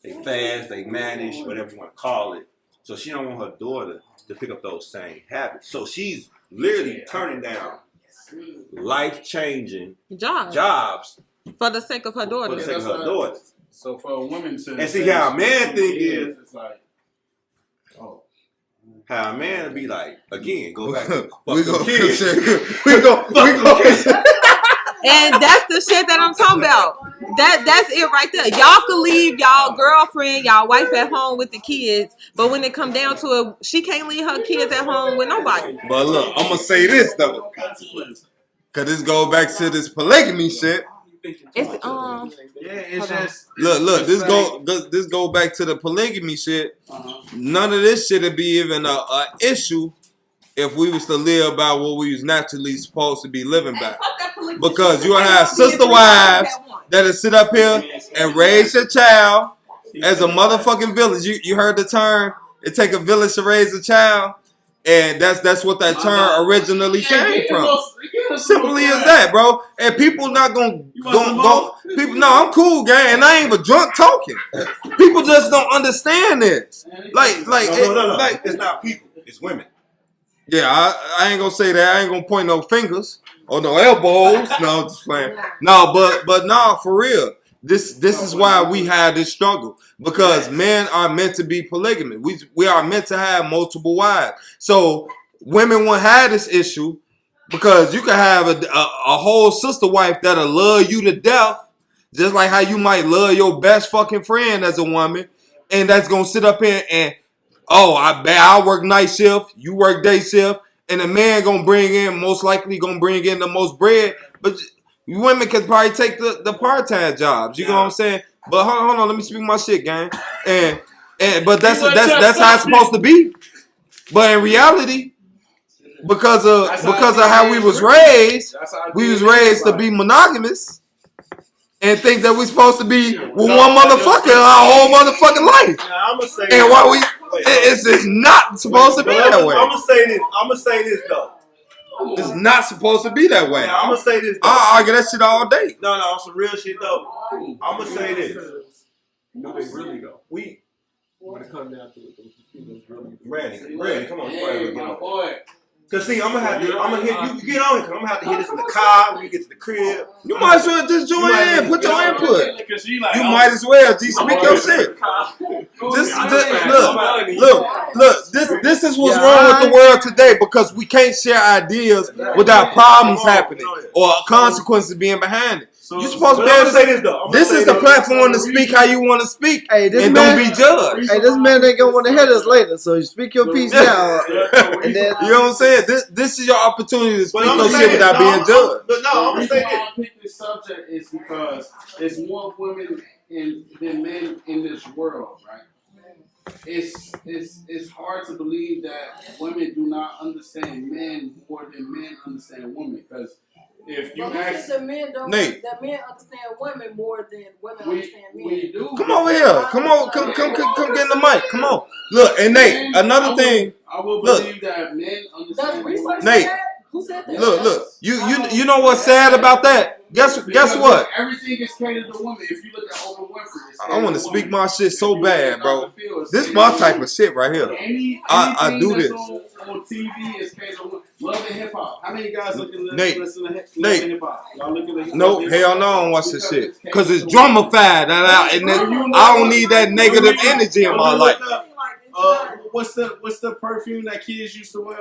they fast, they manage, whatever you want to call it. So she don't want her daughter to pick up those same habits. So she's literally turning down life-changing jobs for the sake of her daughter. For the sake of her daughter. So for a woman to and see how a man think is, it's like, How a man be like, again, go back to we go kids. we go. And that's the shit that I'm talking about. That's it right there. Y'all can leave y'all girlfriend, y'all wife at home with the kids, but when it come down to it, she can't leave her kids at home with nobody. But look, I'm gonna say this though, cause this goes back to this polygamy shit. It's it's just look. This go back to the polygamy shit. None of this shit would be even a issue if we was to live by what we was naturally supposed to be living by. Because you'll have sister wives that'll sit up here and raise your child as a motherfucking village. You heard the term? It take a village to raise a child. And that's what that term originally came from. Simply as that, bro. And people not gonna people. No, I'm cool, gang, and I ain't even drunk talking. People just don't understand this. Like, No. It's not people. It's women. Yeah, I ain't gonna say that. I ain't gonna point no fingers or no elbows. No, I'm just playing. No, but no, for real. This is why we have this struggle, because men are meant to be polygamous. We are meant to have multiple wives. So women won't have this issue because you can have a whole sister wife that'll love you to death, just like how you might love your best fucking friend as a woman, and that's gonna sit up here and I work night shift, you work day shift, and the man most likely gonna bring in the most bread, but women can probably take the part-time jobs. You know what I'm saying? But hold on, let me speak my shit, gang. But that's how it's supposed to be. But in reality, because of how we was raised to be monogamous and think that we supposed to be with one motherfucker our whole motherfucking life. I'm gonna say and why it's not supposed to be that way. I'm gonna say this though. It's not supposed to be that way. I'm gonna say this. I argue that shit all day. No, on some real shit though. I'm gonna say this. No, they really go. When it comes down to it, Randy, come on, Cause see, I'm gonna hit you. Get on it. I'm gonna have to hit this in the car when you get to the crib. You might as well just join in, put your input. You might as well, G, speak your shit. Look. This is what's wrong with the world today, because we can't share ideas without problems happening or consequences being behind it. You supposed to be able to say this though. This is the platform to speak how you want to speak, and don't be judged. Hey, this man ain't gonna want to hear us later, so you speak your piece now, and then you know what I'm saying. This is your opportunity to speak your shit without being judged. But no, I'm gonna say this. I picked this subject is because there's more women than men in this world, right? It's hard to believe that women do not understand men more than men understand women, because if you ask the men Nate, that men understand women more than women understand men. We do. Come over here. Come get in the mic. Come on. Look, and Nate, another thing. I will believe that men understand. Nate, who said that? Look. You know what's sad about that? Guess what? Everything is catered to women. If you look at Oprah Winfrey, I want to speak my shit so bad, bro. This my type of shit right here. I do this. On TV is catered to women. Love and hip hop. How many guys listen to Nate. Love and hip hop? Nope, hell no, I don't watch this shit. Because it's drummified, and I don't need that negative energy in my life. What's the perfume that kids used to wear?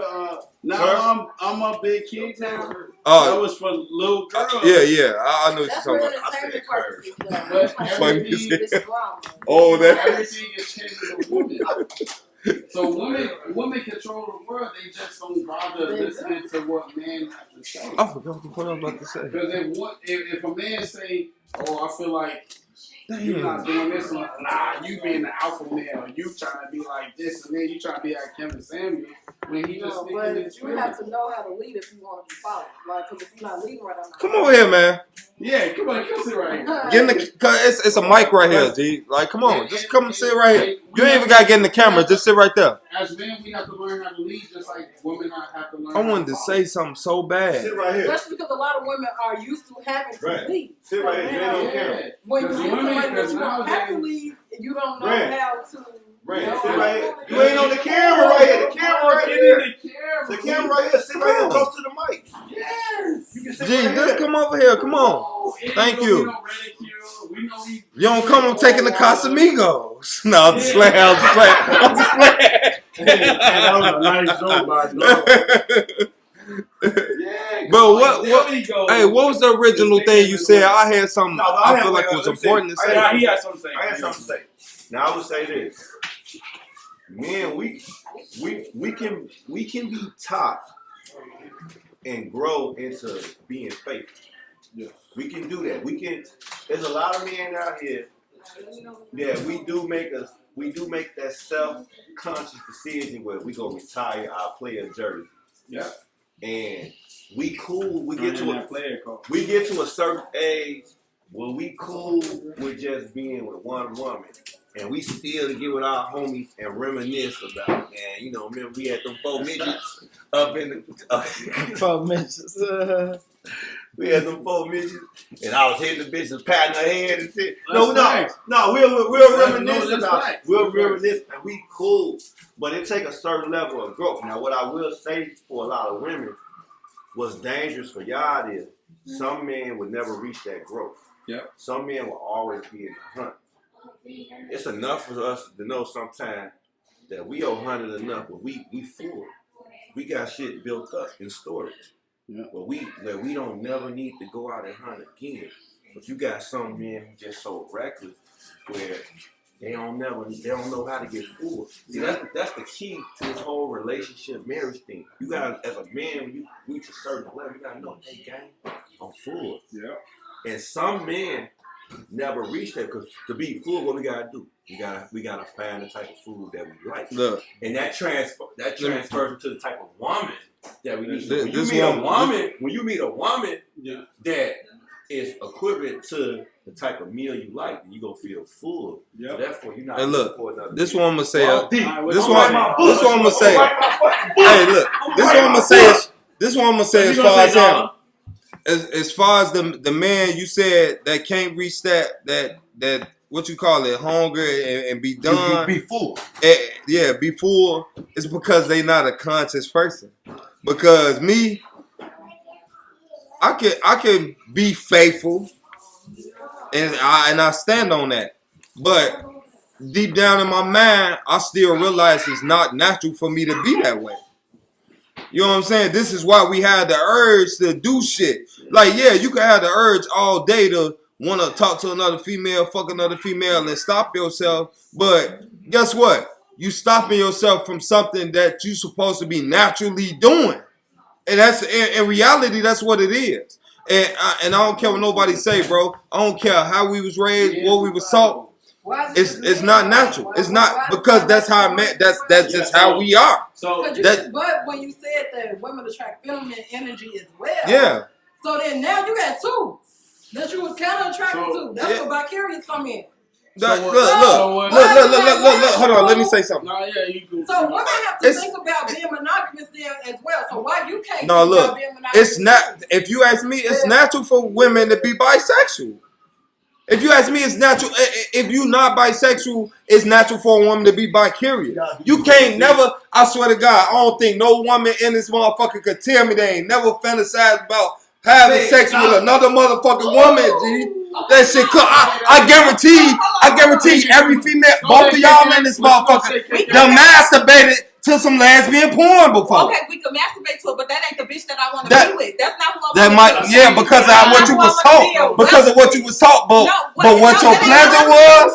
Now I'm a big kid now. That was for little girls. Yeah. I know what you're talking about. Everything is catered to women. So women control the world. They just don't bother listening to what men have to say. I forgot what I was about to say. Because if a man say, "Oh, I feel like you're not doing this," and you being the alpha male, you trying to be like this, and then you trying to be like Kevin Samuels, when he just but you have to know how to lead if you want to be followed. Like, because if you're not leading right, I'm not. Come over here, man. Yeah, come sit right here. Get in the, cause it's a mic right here, G. Like, come on, just come and sit right here. You ain't even gotta get in the camera. Just sit right there. As men, we have to learn how to lead, just like women have to learn. I wanted to say something so bad. Sit right here. Especially because a lot of women are used to having to lead. Sit right here. Man on camera. When you don't have to lead, you don't know how to. Sit right here. You ain't on the camera right here. The camera right here. The camera right here. Sit right here. Close to the mic. Yes. You can sit G, right just here. come over here. Come on. Thank you. You don't come on taking the Casamigos. No, I'm just playing. That was a nice joke by Joe. But what was the original thing you said? I had something I feel like was important to say. He had something to say. I had something to say. Now I would say this. Man, we can be taught and grow into being faithful. Yeah. We can do that. There's a lot of men out here. Yeah, we do make that self-conscious decision where we gonna retire our player jersey. Yeah. And we cool. We get to a certain age where we cool with just being with one woman. And we still get with our homies and reminisce about, man, you know, remember we had them 4 midgets up in the 4 midgets. We had them 4 midgets, and I was hitting the bitches, patting her head and shit. We'll reminisce about it. We'll reminisce, and we cool. But it take a certain level of growth. Now, what I will say for a lot of women, what's dangerous for y'all is some men would never reach that growth. Yep. Some men will always be in the hunt. It's enough for us to know sometimes that we owe hunted enough, but we full. We got shit built up in storage. Yeah. But we don't never need to go out and hunt again. But you got some men who just so reckless where they don't know how to get full. See, that's the key to this whole relationship marriage thing. You got, as a man, when you reach a certain level, you gotta know, hey gang, I'm full. Yeah. And some men never reach that, because to be full, what we gotta do? We gotta find the type of food that we like. Look, and that transfers to the type of woman that we need. When you meet a woman that is equivalent to the type of meal you like, you gonna feel full. Yep. So therefore, you're not. And look, this one I'm gonna say. This one I'm gonna say. Hey, look, this one I'm gonna say. This one I'm gonna say as far as him. As far as the man you said that can't reach that what you call it, hunger and be done. Be full. Be full. It's because they not a conscious person. Because me, I can be faithful, and I stand on that. But deep down in my mind, I still realize it's not natural for me to be that way. You know what I'm saying? This is why we had the urge to do shit. Like, yeah, you can have the urge all day to want to talk to another female, fuck another female, and stop yourself. But guess what? You stopping yourself from something that you supposed to be naturally doing. And that's in reality, that's what it is. And I don't care what nobody say, bro. I don't care how we was raised, what we was taught. It's not natural. It's not, because that's how I met. That's just how we are. So but when you said that women attract feminine energy as well. Yeah. So then now you got two that you was kind of attracted to. That's where vicarious come in. Look. Hold on. Let me say something. So women have to think about being monogamous there as well. So why you can't? No, look. It's not. If you ask me, it's natural for women to be bisexual. If you ask me, it's natural. If you're not bisexual, it's natural for a woman to be bi-curious. You can't never, I swear to God, I don't think no woman in this motherfucker could tell me they ain't never fantasized about having sex with another motherfucking woman, G. That shit, I guarantee every female, both of y'all in this motherfucker, done masturbated to some lesbian porn before. Okay, we can masturbate to it, but that ain't the bitch that I want to be with. That's not who I want to be. Yeah, because of what you was taught. Because of what you was taught, but what your pleasure was.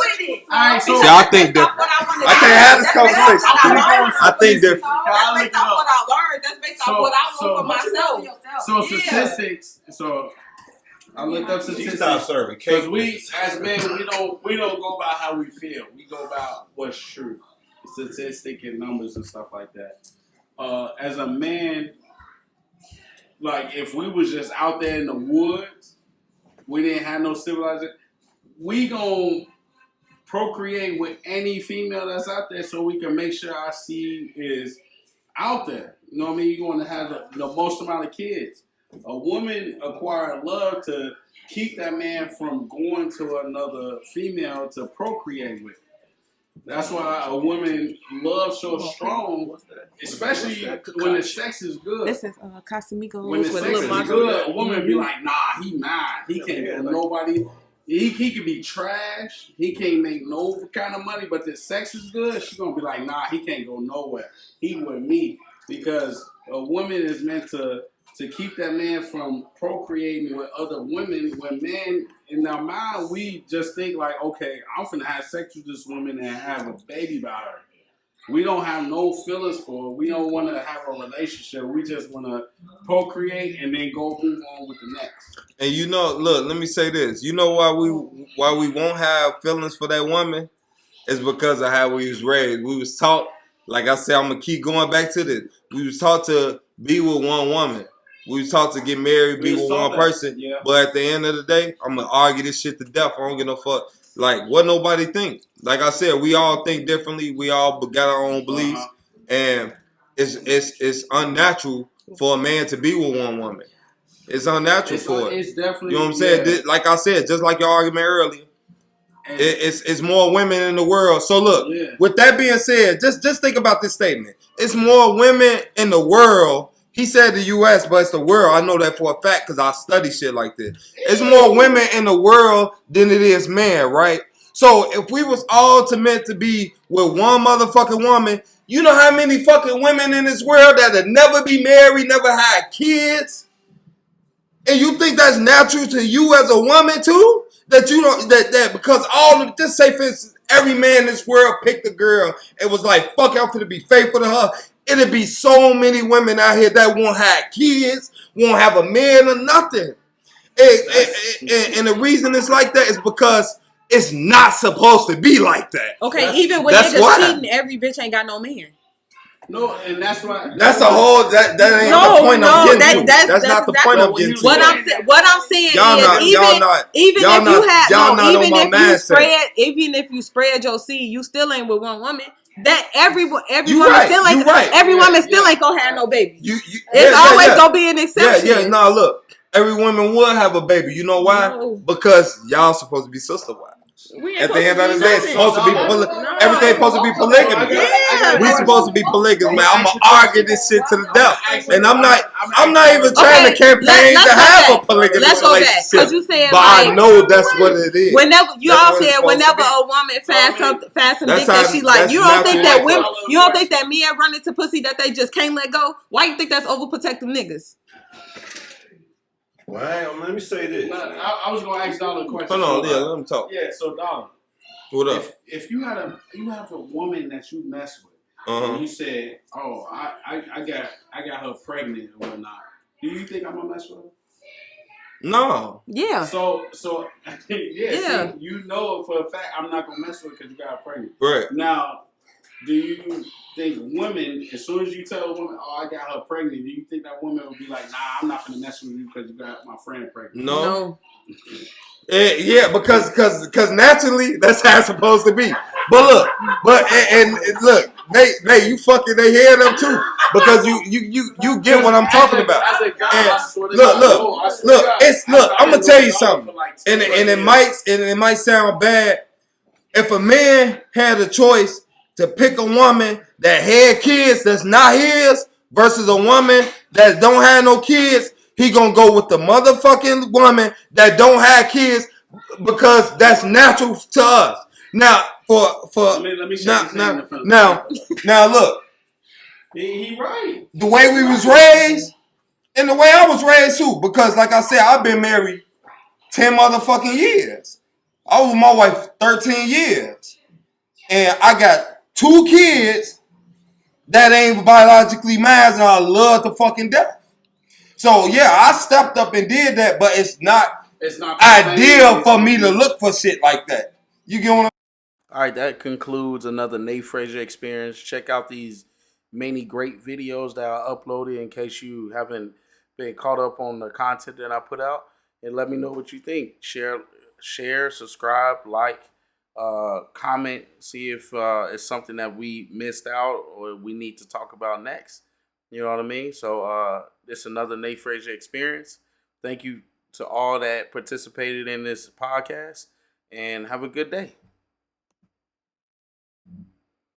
See, I think different. I can't have this conversation. I think different. That's based off what I learned. That's based off what I want for myself. So statistics. So I looked up statistics because we, as men, we don't go by how we feel. We go by what's true. Statistic and numbers and stuff like that. As a man, like if we was just out there in the woods, we didn't have no civilization, we gonna procreate with any female that's out there so we can make sure our seed is out there. You know what I mean? You're going to have the most amount of kids. A woman acquired love to keep that man from going to another female to procreate with. That's why a woman love so strong, especially when the sex is good. This is Casamigos. When the sex is good, a woman be like, nah, he mine. He can't go nobody. He could be trash. He can't make no kind of money, but the sex is good. She's gonna be like, nah, he can't go nowhere. He with me because a woman is meant to keep that man from procreating with other women. When men in our mind, we just think like, okay, I'm finna have sex with this woman and have a baby by her. We don't have no feelings for her. We don't want to have a relationship. We just want to procreate and then go move on with the next. And you know, look, let me say this. You know why we won't have feelings for that woman? It's because of how we was raised. We was taught, like I said, I'm gonna keep going back to this. We was taught to be with one woman. We was taught to get married, be with one person. Yeah. But at the end of the day, I'm gonna argue this shit to death. I don't give no fuck. Like what nobody think. Like I said, we all think differently. We all got our own beliefs, and it's unnatural for a man to be with one woman. It's unnatural for it. It's definitely. You know what I'm saying? Yeah. Like I said, just like your argument earlier. It's more women in the world. So look, with that being said, just think about this statement. It's more women in the world. He said the U.S., but it's the world. I know that for a fact because I study shit like this. It's more women in the world than it is men, right? So if we was all meant to be with one motherfucking woman, you know how many fucking women in this world that'll never be married, never had kids? And you think that's natural to you as a woman too? That you don't that because all of just say for instance, every man in this world picked a girl and was like, fuck, I'm gonna be faithful to her. It'd be so many women out here that won't have kids, won't have a man or nothing. And the reason it's like that is because it's not supposed to be like that. Okay, even when niggas cheating, every bitch ain't got no man. No, and that's why. That's a whole. That ain't the point I'm getting to. That's not the point I'm getting to. What I'm saying even if you spread your seed, you still ain't with one woman. That every woman still ain't gonna have no baby. It's always gonna be an exception. No, look, every woman would have a baby. You know why? No. Because y'all supposed to be sister wives. At the end of the day, it's supposed to be everything supposed to be polygamy. Yeah. We supposed to be polygamous, man. I'm gonna argue this shit to the death, and I'm not even trying to campaign to have a polygamous relationship. But I know that's what it is. Whenever you all said, whenever a woman finds some dick that she like, you don't think that women, you don't think that men run into pussy that they just can't let go? Why you think that's overprotective niggas? Well, let me say this. I was gonna ask Dollar a question. Hold on, let him talk. Yeah, so Dollar, what up? If you have a woman that you mess with, and you said, "Oh, I got her pregnant or whatnot," do you think I'm gonna mess with her? No. Yeah. So yeah. See, you know for a fact I'm not gonna mess with her because you got her pregnant. Right. Now, do you think women, as soon as you tell a woman, "Oh, I got her pregnant," do you think that woman will be like, "Nah, I'm not gonna mess with you because you got my friend pregnant"? No. Yeah, because naturally that's how it's supposed to be. But look, look, they you fucking they hear them too because you get what I'm talking about. And look, I'm gonna tell you something, and it might sound bad. If a man had a choice to pick a woman that had kids that's not his versus a woman that don't have no kids, he gonna go with the motherfucking woman that don't have kids because that's natural to us. Now, now look. He right. The way we was raised and the way I was raised too, because like I said, I've been married 10 motherfucking years. I was with my wife 13 years. And I got 2 kids that ain't biologically mine, and I love to fucking death. So yeah, I stepped up and did that, but it's not ideal for me to look for shit like that. You get what I'm saying? All right, that concludes another Nate Frazier experience. Check out these many great videos that I uploaded in case you haven't been caught up on the content that I put out. And let me know what you think. Share, subscribe, like. Comment, see if it's something that we missed out or we need to talk about next. You know what I mean? So this is another Nate Frazier experience. Thank you to all that participated in this podcast and have a good day.